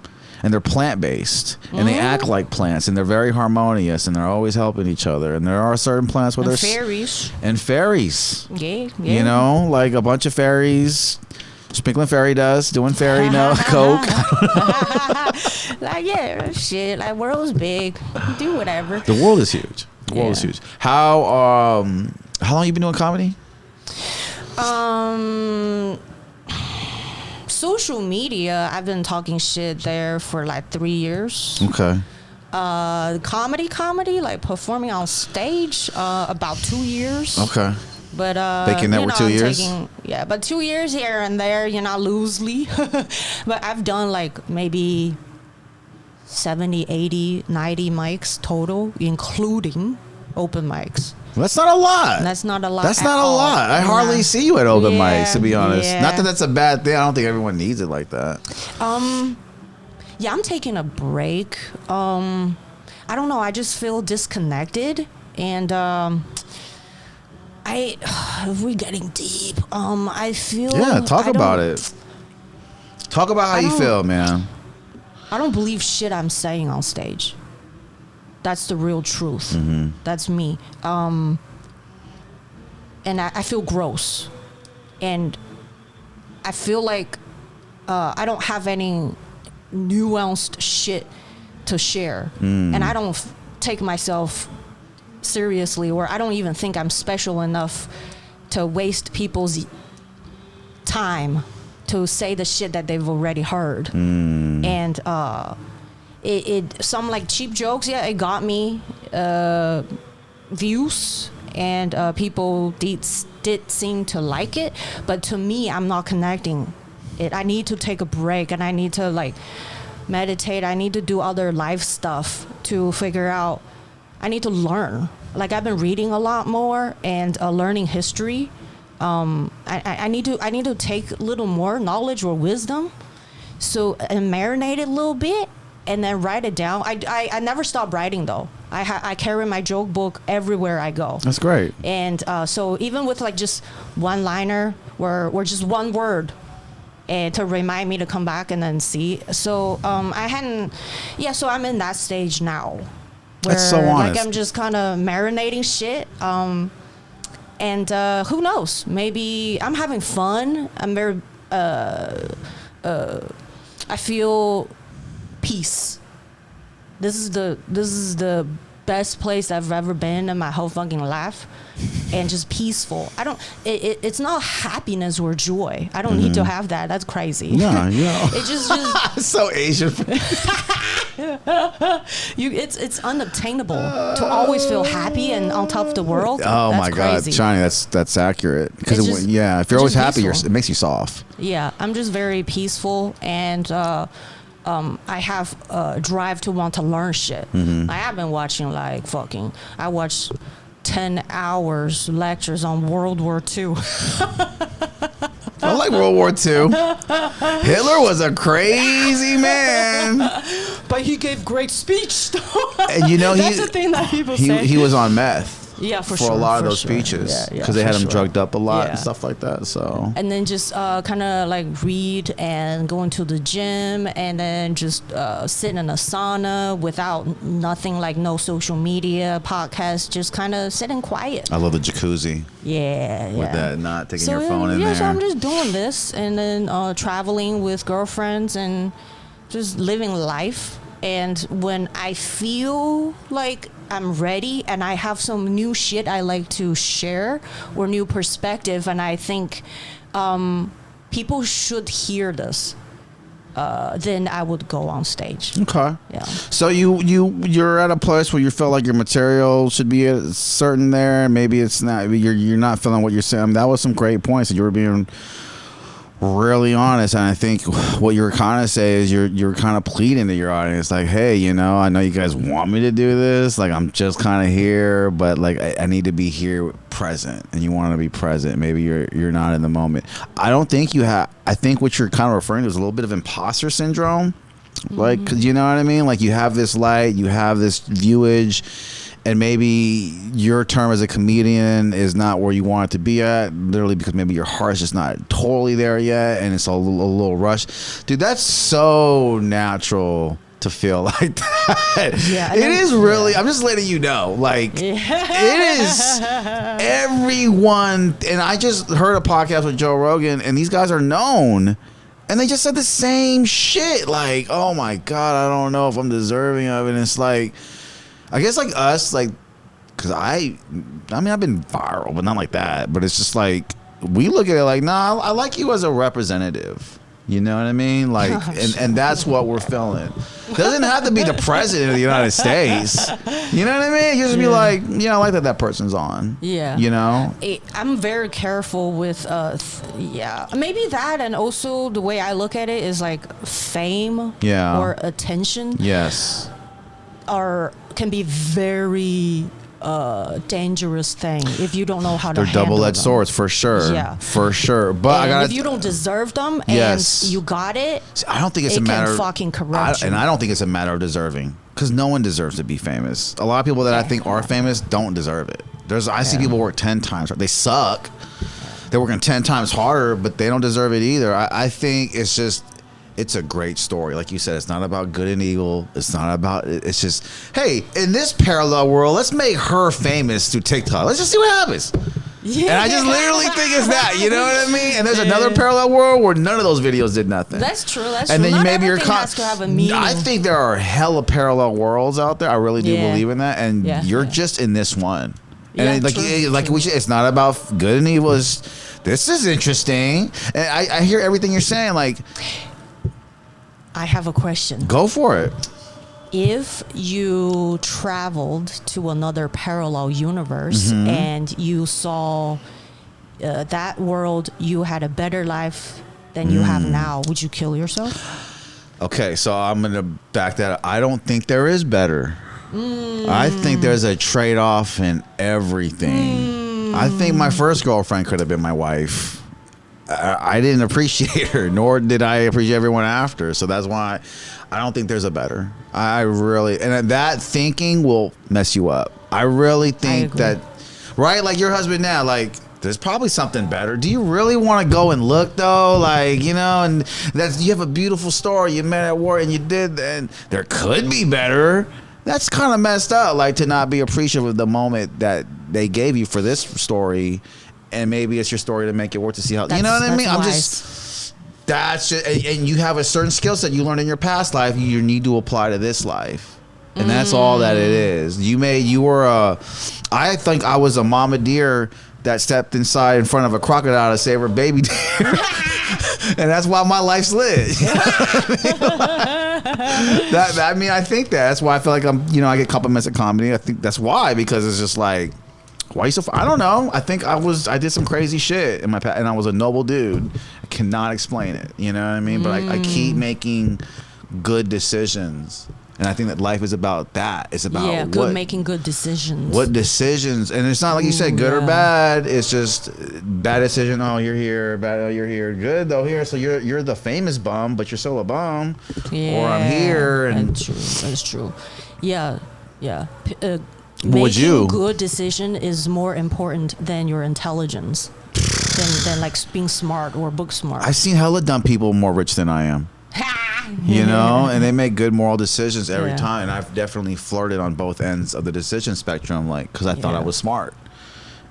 And they're plant-based, and they act like plants, and they're very harmonious, and they're always helping each other. And there are certain plants where there's fairies. And fairies. Yeah. You know, like a bunch of fairies, sprinkling fairy dust, doing fairy coke. Like shit. Like world's big. Do whatever. The world is huge. The world is huge. How long you been doing comedy? Social media, I've been talking shit there for like 3 years. Okay. Comedy, like performing on stage, about 2 years. Okay. But thinking that were 2 years. But 2 years here and there, loosely. But I've done like maybe 70, 80, 90 mics total, including open mics. That's not a lot. That's not a lot. That's not a lot. I hardly see you at open mics, to be honest. Not that that's a bad thing. I don't think everyone needs it like that. I'm taking a break. I don't know. I just feel disconnected, and we're getting deep. I feel. Yeah, talk about it. Talk about how you feel, man. I don't believe shit I'm saying on stage. That's the real truth. Mm-hmm. That's me. And I feel gross. And I feel like I don't have any nuanced shit to share. And I don't take myself seriously, or I don't even think I'm special enough to waste people's time to say the shit that they've already heard. And some like cheap jokes, it got me views, and people did seem to like it, but to me, I'm not connecting it. I need to take a break, and I need to like meditate. I need to do other life stuff to figure out. I need to learn. Like I've been reading a lot more and learning history. I need to take a little more knowledge or wisdom, and marinate it a little bit. And then write it down. I never stop writing though. I carry my joke book everywhere I go. That's great. And so even with like just one liner or just one word, and to remind me to come back and then see. So I hadn't. Yeah, so I'm in that stage now. Where, that's so honest. Like I'm just kind of marinating shit. And who knows? Maybe I'm having fun. I'm very. I feel peace. This is the best place I've ever been in my whole fucking life, and just peaceful. I don't. It's not happiness or joy. I don't need to have that. That's crazy. Yeah, yeah. It just so Asian. It's unobtainable to always feel happy and on top of the world. Oh that's my God, crazy. Shani, that's accurate. Because if you're always happy, it makes you soft. Yeah, I'm just very peaceful, and I have a drive to want to learn shit. I have been watching I watched 10 hours lectures on World War II. I like World War II. Hitler was a crazy man, but he gave great speech. And that's the thing that people say. He was on meth. Yeah, for a lot of those speeches, because they had him drugged up a lot and stuff like that. So and then just kind of like read and go into the gym, and then just sit in a sauna without nothing, like no social media, podcast, just kind of sitting quiet. I love the jacuzzi. Yeah, with that, not taking your phone in there. So I'm just doing this, and then traveling with girlfriends and just living life. And when I feel like I'm ready and I have some new shit I like to share or new perspective, and I think people should hear this, then I would go on stage. Okay. Yeah. So you're at a place where you feel like your material should be certain there. Maybe it's not. You're not feeling what you're saying. I mean, that was some great points, and you were being really honest. And I think what you're kind of saying is you're kind of pleading to your audience, like, hey, I know you guys want me to do this, like I'm just kind of here, but like I need to be here present, and you want to be present. Maybe you're not in the moment. I don't think you have. I think what you're kind of referring to is a little bit of imposter syndrome, like, 'cause you know what I mean, like you have this light, you have this viewage, and maybe your term as a comedian is not where you want it to be at, literally because maybe your heart's just not totally there yet, and it's a little rush. Dude, that's so natural to feel like that. Yeah, it is really, I'm just letting you know, like, it is everyone. And I just heard a podcast with Joe Rogan, and these guys are known, and they just said the same shit. Like, oh my God, I don't know if I'm deserving of it. And it's like, I guess like us, like, because I mean, I've been viral, but not like that. But it's just like, we look at it like, nah, I like you as a representative. You know what I mean? Like, and that's what we're feeling. Doesn't have to be the president of the United States. You know what I mean? You just be like, I like that person's on. Yeah. You know? I'm very careful with, maybe that, and also the way I look at it is like fame or attention. Yes. Can be very dangerous thing if you don't know how to handle them. They're double-edged swords, for sure. Yeah. For sure. But if you don't deserve them and you got it, see, I don't think it's a matter can fucking corrupt you. And I don't think it's a matter of deserving, because no one deserves to be famous. A lot of people that I think are famous don't deserve it. I see people work 10 times harder. They suck. They're working 10 times harder, but they don't deserve it either. I think it's a great story. Like you said, it's not about good and evil. It's not about, it's just, hey, in this parallel world, let's make her famous through TikTok. Let's just see what happens. Yeah. And I just literally think it's that, you know what I mean? And there's another parallel world where none of those videos did nothing. That's true. And then maybe has to have a meaning. I think there are hella parallel worlds out there. I really do believe in that. And you're just in this one. And it's not about good and evil. This is interesting. And I hear everything you're saying. Like, I have a question. Go for it. If you traveled to another parallel universe and you saw that world, you had a better life than you have now, would you kill yourself? Okay, so I'm going to back that up. I don't think there is better. I think there's a trade-off in everything. I think my first girlfriend could have been my wife. I didn't appreciate her, nor did I appreciate everyone after. So that's why I don't think there's a better. And that thinking will mess you up. I really think that, right? Like your husband now, like there's probably something better. Do you really want to go and look though? Like, you know, and that's, you have a beautiful story. You met at work and you did, and there could be better. That's kind of messed up. Like, to not be appreciative of the moment that they gave you for this story, and maybe it's your story to make it work, to see how, you know what I mean? That's just, and you have a certain skill set you learned in your past life you need to apply to this life. And that's all that it is. I think I was a mama deer that stepped inside in front of a crocodile to save her baby deer. And that's why my life's lit. I think that's why I feel like I get compliments at comedy. I think that's why, because it's just like, why you so? I don't know. I think I did some crazy shit in my past, and I was a noble dude. I cannot explain it. You know what I mean? But I keep making good decisions. And I think that life is about that. It's about making good decisions. What decisions? And it's not like you said, good or bad. It's just bad decision. Oh, you're here. Bad. Oh, you're here. Good though. Here. So you're the famous bum, but you're still a bum. Yeah. Or I'm here. And that's true. Yeah. Making good decision is more important than your intelligence, than like being smart or book smart. I've seen hella dumb people more rich than I am. You know, and they make good moral decisions every time. And I've definitely flirted on both ends of the decision spectrum, like, because I thought I was smart,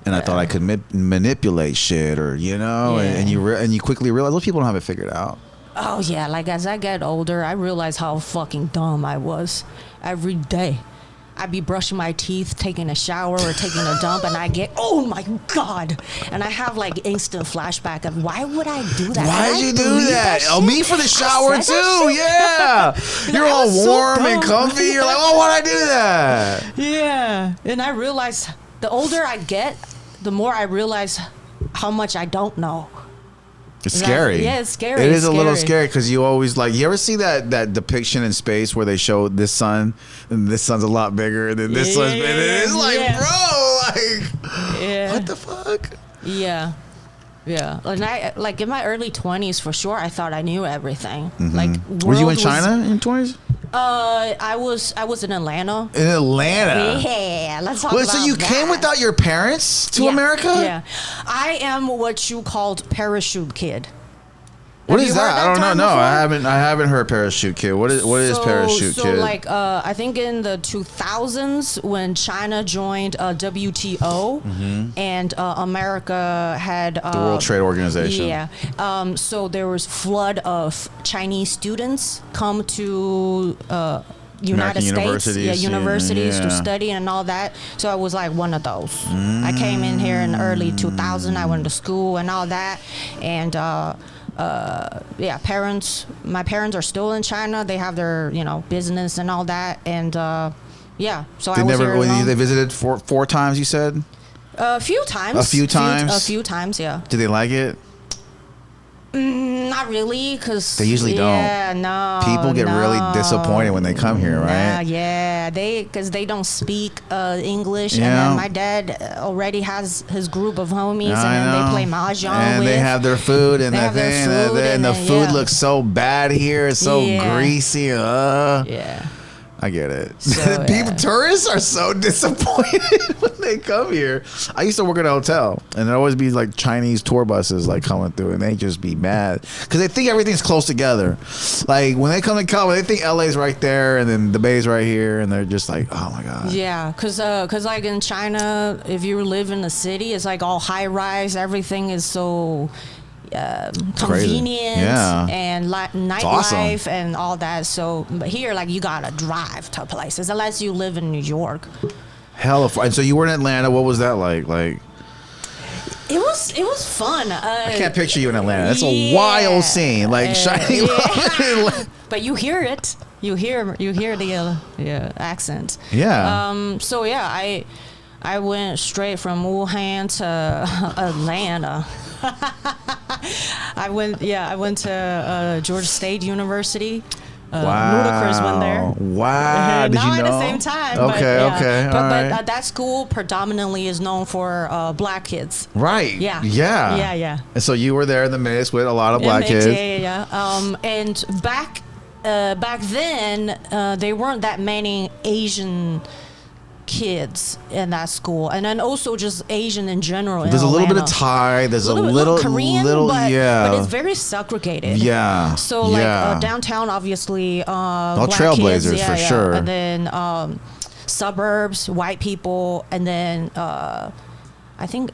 and I thought I could manipulate shit, or and you quickly realize those people don't have it figured out. Oh yeah, like as I get older, I realize how fucking dumb I was every day. I'd be brushing my teeth, taking a shower or taking a dump, and I get, oh my God. And I have like instant flashback of, why would I do that? Why did you do that? Oh, me for the shower too. Yeah. You're all warm and comfy. You're like, oh, why'd I do that? Yeah. And I realize the older I get, the more I realize how much I don't know. It's scary. Yeah, it's scary. It is a little scary, because you always you ever see that depiction in space where they show this sun, and this sun's a lot bigger than this sun's bigger. It's like, bro, what the fuck? Yeah. And I, like, in my early 20s, for sure, I thought I knew everything. Mm-hmm. Like, were you in China in 20s? I was in Atlanta. In Atlanta? Yeah, let's talk about that. So you came without your parents to America? Yeah. I am what you called parachute kid. What is that? I don't know. No, I haven't heard parachute kid. What is parachute kid? So like I think in the 2000s when China joined WTO and America had the World Trade Organization. Yeah. So there was flood of Chinese students come to United States, universities to study and all that. So I was like one of those. I came in here in early 2000. I went to school and all that, and my parents are still in China. They have their business and all that, and so I was here. They visited four times, you said? A few times. A few times, yeah. Did they like it? Not really, because they usually don't. Yeah, no. People get really disappointed when they come here, right? Yeah, because they don't speak English, and then my dad already has his group of homies, and then they play mahjong. And they have their food, and the food looks so bad here. It's so greasy. Yeah. I get it. So, tourists are so disappointed when they come here. I used to work at a hotel, and there'd always be like Chinese tour buses like coming through, and they just be mad because they think everything's close together. Like when they come to California, they think LA's right there, and then the Bay's right here, and they're just like, oh my God. Yeah, because like in China, if you live in the city, it's like all high rise. Everything is so convenient and nightlife and all that. So but here, like, you gotta drive to places unless you live in New York. Hella fun. And so you were in Atlanta. What was that like? Like, it was fun. I can't picture you in Atlanta. That's a wild scene, like shining. But you hear it. You hear the accent. Yeah. So yeah, I went straight from Wuhan to Atlanta. I went to Georgia State University. Ludacris went there. Wow. Did Not you know? at the same time. Okay. But that school predominantly is known for black kids. Right. Yeah. And so you were there in the midst with a lot of black kids. Yeah. And back then, there weren't that many Asian kids in that school, and then also just Asian in general. There's a little bit of Thai. There's a little Korean, but it's very segregated. Yeah. So like downtown, obviously, all black trailblazers kids, for sure. And then suburbs, white people, and then I think.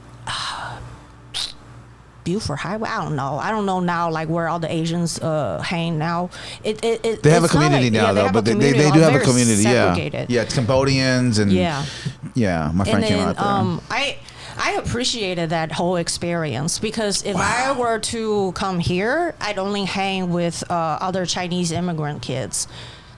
Buford Highway. I don't know now, like where all the Asians hang now. They have a community now, though, but they do have a community. Segregated. Yeah, it's Cambodians and my friend came out there. I appreciated that whole experience because if I were to come here, I'd only hang with other Chinese immigrant kids.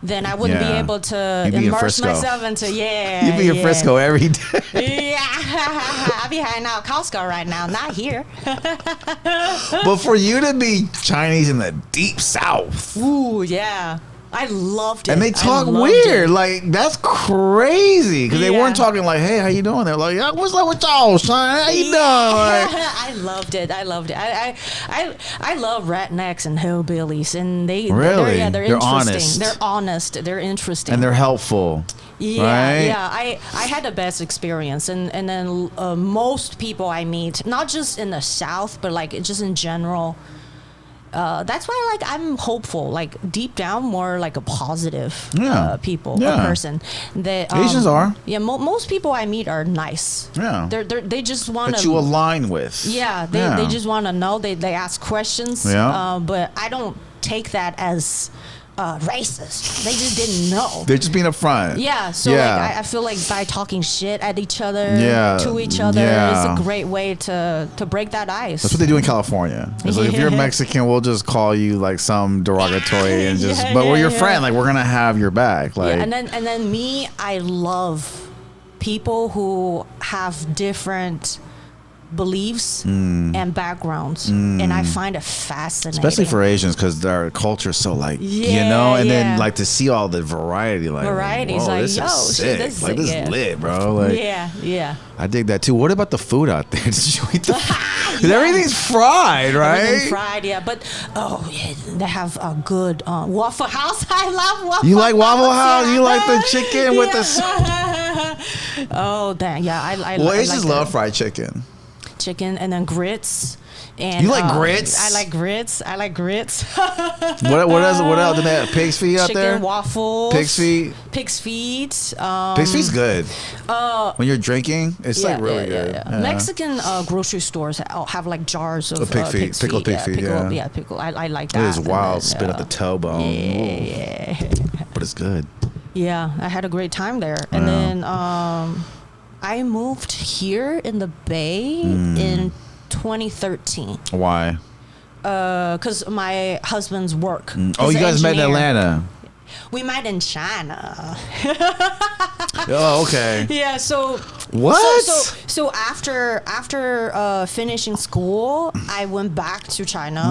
Then I wouldn't be able to immerse myself into You'd be in Frisco every day. I'll be hanging out at Costco right now, not here. But for you to be Chinese in the deep South, ooh, yeah, I loved it. And they talk weird, like that's crazy because they weren't talking like, "Hey, how you doing?" They're like, "What's up with y'all, son? How you doing?" Like, I loved it. I love rednecks and hillbillies, and they're interesting. Honest. They're honest. They're interesting, and they're helpful. Yeah, right? I had the best experience, and then most people I meet, not just in the South, but like just in general. That's why, like, I'm hopeful. Like deep down, more like a positive a person. That Asians are. Yeah, most people I meet are nice. Yeah, they just want that you align with. Yeah, they just want to know. They ask questions. Yeah, but I don't take that as racist. They just didn't know. They're just being upfront. Yeah, so like I feel like by talking shit at each other, to each other, is a great way to break that ice. That's what they do in California. It's like if you're Mexican, we'll just call you like some derogatory and just, but we're your friend. Like we're gonna have your back. Like and then me, I love people who have different beliefs and backgrounds, and I find it fascinating, especially for Asians because their culture is so like and then like to see all the variety, like varieties, like this is sick. This is lit, bro. Like I dig that too. What about the food out there? Did you eat the food? Everything's fried, right? Everything's fried, but they have a good Waffle House. I love Waffle House. You like Waffle House? You like the chicken with the oh damn, I Asians love fried chicken and then grits. And you like grits? I like grits. What else? Do they have pig's feet out there? Chicken waffles. Pig's feet. Pig's feet. Pig's feet's good. When you're drinking, it's like really good. Yeah. Mexican grocery stores have like jars of pig feet, pickled pig feet. Yeah, pickle. I like that. It is wild. Spit up the toe bone. Yeah. But it's good. Yeah, I had a great time there, and then I moved here in the Bay in 2013. Why? Because my husband's work. Oh, you guys met in Atlanta. We met in China. Oh, okay. Yeah. So what? So after finishing school, I went back to China.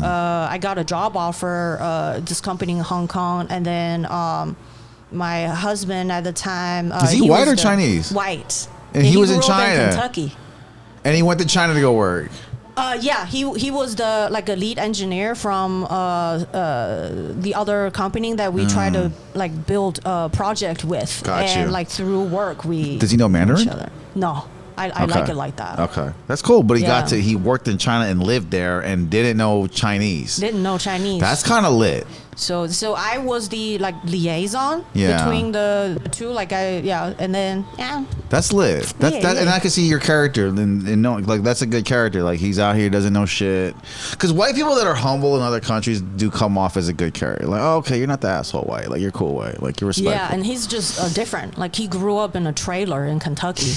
I got a job offer. This company in Hong Kong, and then. My husband at the time. Is he white or Chinese? White. And he was in China. In Kentucky. And he went to China to go work. Yeah, he was a lead engineer from the other company that we try to like build a project with. And like through work we. Does he know Mandarin? Each other. No. I like it like that. Okay, that's cool. But he worked in China and lived there and didn't know Chinese. That's kind of lit. So I was the like liaison between the two, and then That's lit. And I can see your character and knowing like that's a good character. Like he's out here doesn't know shit. Because white people that are humble in other countries do come off as a good character. Like okay, you're not the asshole white. Like you're cool white. Like you're respectful. Yeah, and he's just different. Like he grew up in a trailer in Kentucky.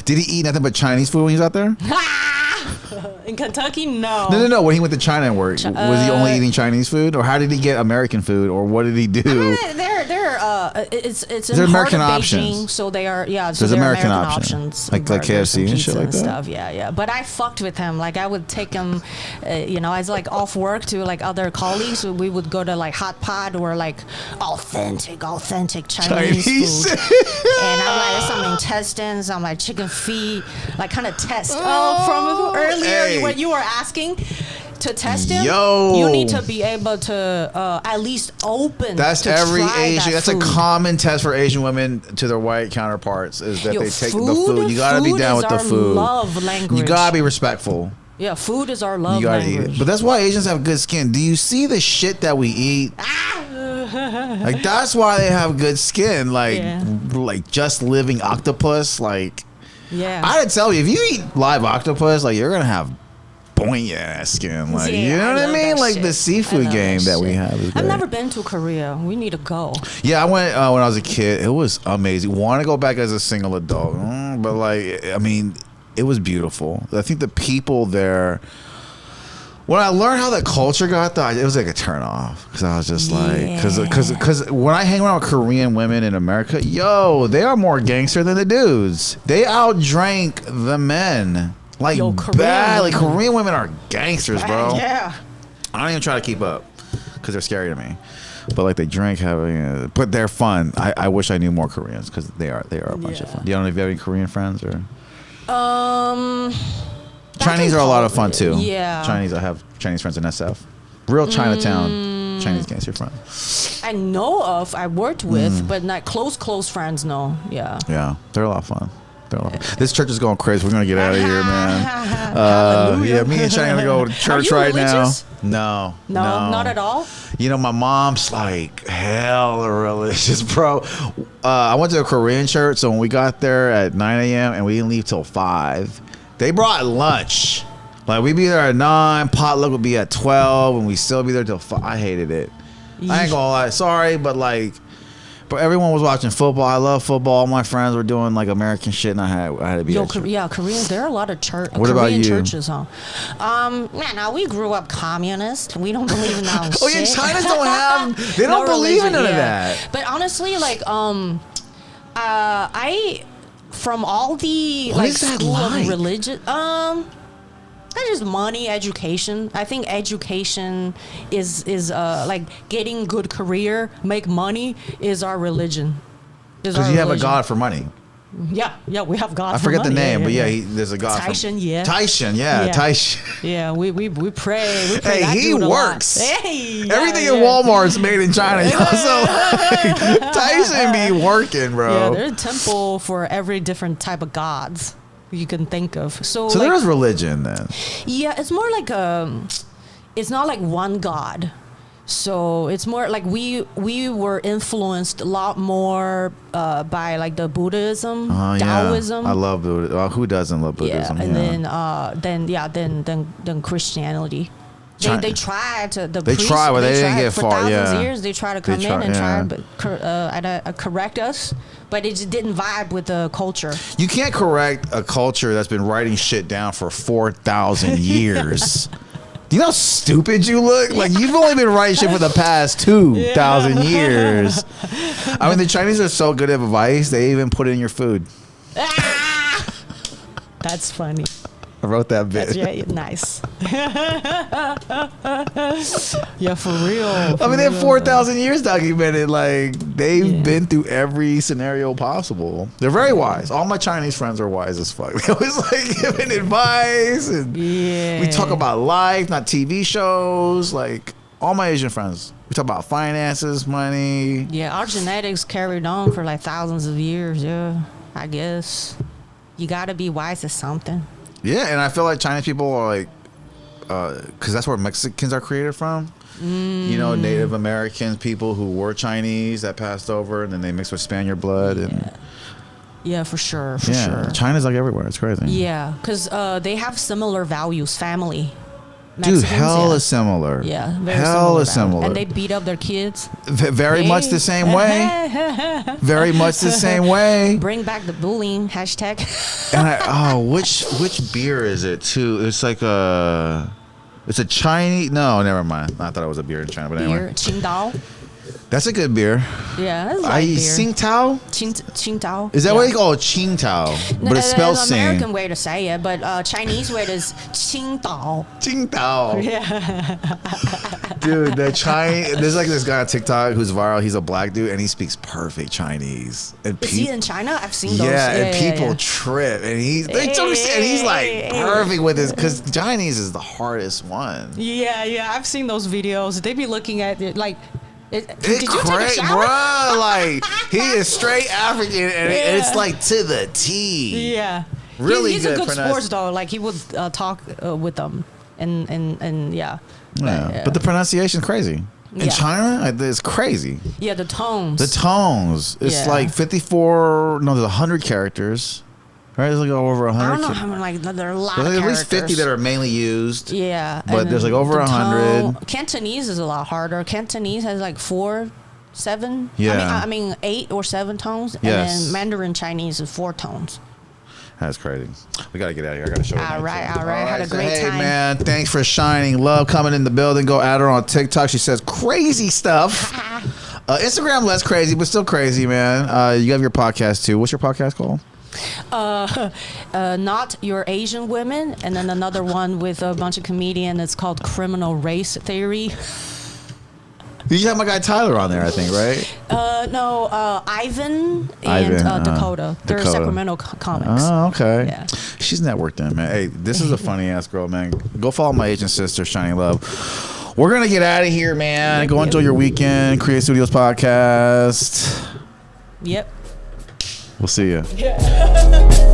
Did he eat nothing but Chinese food when he was out there? In Kentucky, no. No. When he went to China and worked, was he only eating Chinese food, or how did he get American food, or what did he do? It's in American options. Beijing, so they are So there's American options like KFC and shit like that. Stuff. Yeah. But I fucked with him. Like I would take him, as like off work to like other colleagues. We would go to like Hot Pot or like authentic Chinese food. And I'm like some intestines. I'm like chicken feet. Like kind of test from earlier when you were asking. to test him, you need to be able to at least open. That's to every try Asian. That that's food. a common test for Asian women to their white counterparts is that they take the food. You gotta be food down is with the our food. Love language. You gotta be respectful. Yeah, food is our love You gotta language. eat it. But that's why Asians have good skin. Do you see the shit that we eat? Like that's why they have good skin. Like just living octopus. Like I'd tell you if you eat live octopus, like you're gonna have poignant ass skin. Like you know what I mean? Like the seafood game that we have. Is I've never been to Korea. We need to go. Yeah, I went when I was a kid. It was amazing. Want to go back as a single adult, but like I mean, it was beautiful. I think the people there. When I learned how the culture got there, it was like a turn off because I was just like, because when I hang around with Korean women in America, they are more gangster than the dudes. They outdrank the men like bad. Like Korean women are gangsters, bro. Yeah, I don't even try to keep up because they're scary to me. But like they drink heavy, but they're fun. I wish I knew more Koreans because they are a bunch of fun. Do you know if you have any Korean friends or? Chinese are a lot of fun too. Yeah. I have Chinese friends in SF. Real Chinatown Chinese gangster friends. I know of, I worked with, but not close friends, no. Yeah. Yeah. They're a lot of fun. This church is going crazy. We're going to get out of here, man. Yeah, me and China are going to go to church right religious? now. No, not at all. You know, my mom's like hella religious, bro. I went to a Korean church, so when we got there at 9 a.m. and we didn't leave till 5, they brought lunch. Like we'd be there at 9, potluck would be at 12, and we still be there till 5. I hated it. I ain't gonna lie, sorry, but everyone was watching football. I love football. All my friends were doing like American shit, and I had to be. Koreans. There are a lot of Korean churches, huh? Now we grew up communist. We don't believe in that shit. Oh yeah, China don't have. They don't believe in none of that. But honestly, from all the school of religion, that's just money, education. I think education is like getting good career, make money is our religion. Because you have a God for money. Yeah, we have God. I forget the name, but there's a God. Tyson, Tyson, Tyson. Yeah, we pray. We hey, that he works. Everything in Walmart's made in China, so Tyson be working, bro. Yeah, there's a temple for every different type of gods you can think of. So there is religion then. Yeah, it's more like it's not like one God. So it's more like we were influenced a lot more by like the Buddhism, Taoism. I love Buddhism. Who doesn't love Buddhism? Yeah, and then Christianity. They tried to but they didn't get for far. Thousands of years they tried to come in and try to correct us, but it just didn't vibe with the culture. You can't correct a culture that's been writing shit down for 4,000 years. Do you know how stupid you look? Like you've only been writing shit for the past 2,000 years. I mean, the Chinese are so good at advice; they even put it in your food. That's funny. I wrote that bit. That's nice. Yeah, for real. I mean, they have 4,000 years documented. Like they've been through every scenario possible. They're very wise. All my Chinese friends are wise as fuck. They always like giving advice, and we talk about life, not TV shows. Like all my Asian friends, we talk about finances, money. Yeah, our genetics carried on for like thousands of years. Yeah, I guess you got to be wise at something. Yeah, and I feel like Chinese people are like, because that's where Mexicans are created from. You know, Native American people who were Chinese that passed over, and then they mixed with Spaniard blood. Yeah, for sure, for sure. China's like everywhere. It's crazy. Yeah, because they have similar values, family. Mexicans, dude, hella similar. Yeah, hella similar. And they beat up their kids. Very much the same way. Very much the same way. Bring back the bullying hashtag. And which beer is it too? It's like it's a Chinese. No, never mind. I thought it was a beer in China, but anyway. Qingdao. That's a good beer. Yeah, that's light beer. Tsingtao? Tsingtao. Is that what they call it? Tsingtao. But it's spelled That's an American way to say it, but Chinese way is Qingdao. Qingdao. Yeah. Dude, there's like this guy on TikTok who's viral. He's a black dude and he speaks perfect Chinese. And is he in China? I've seen those. Yeah, and people trip, and they don't understand. He's like perfect with his, because Chinese is the hardest one. Yeah, I've seen those videos. They be looking at it like. Did you take a shower? Bro, like he is straight African, and it's like to the T. Yeah, really he's a good sports though. Like he would talk with them, and yeah. But the pronunciation is crazy. In China, it's crazy. Yeah, the tones. It's like 54. No, there's 100 characters. Right, there's like over 100. I don't know how many. Like there are a lot of at characters. least 50 that are mainly used. Yeah, but there's like over 100. Cantonese is a lot harder. Cantonese has like 4, 7. Yeah, I mean 8 or 7 tones. Yes. And then Mandarin Chinese is 4 tones. That's crazy. We gotta get out of here. I gotta show you. All right. Had a great time. Hey man, thanks for shining. Love coming in the building. Go at her on TikTok. She says crazy stuff. Instagram less crazy, but still crazy, man. You have your podcast too. What's your podcast called? Not Your Asian Women, and then another one with a bunch of comedians. It's called Criminal Race Theory. You have my guy Tyler on there, I think, right? No, Ivan and Dakota. They're Sacramento comics. Oh, okay. Yeah. She's networked in, man. Hey, this is a funny ass girl, man. Go follow my Asian sister, Shining Love. We're gonna get out of here, man. Go enjoy your weekend. Create Studios podcast. Yep. We'll see you. Yeah.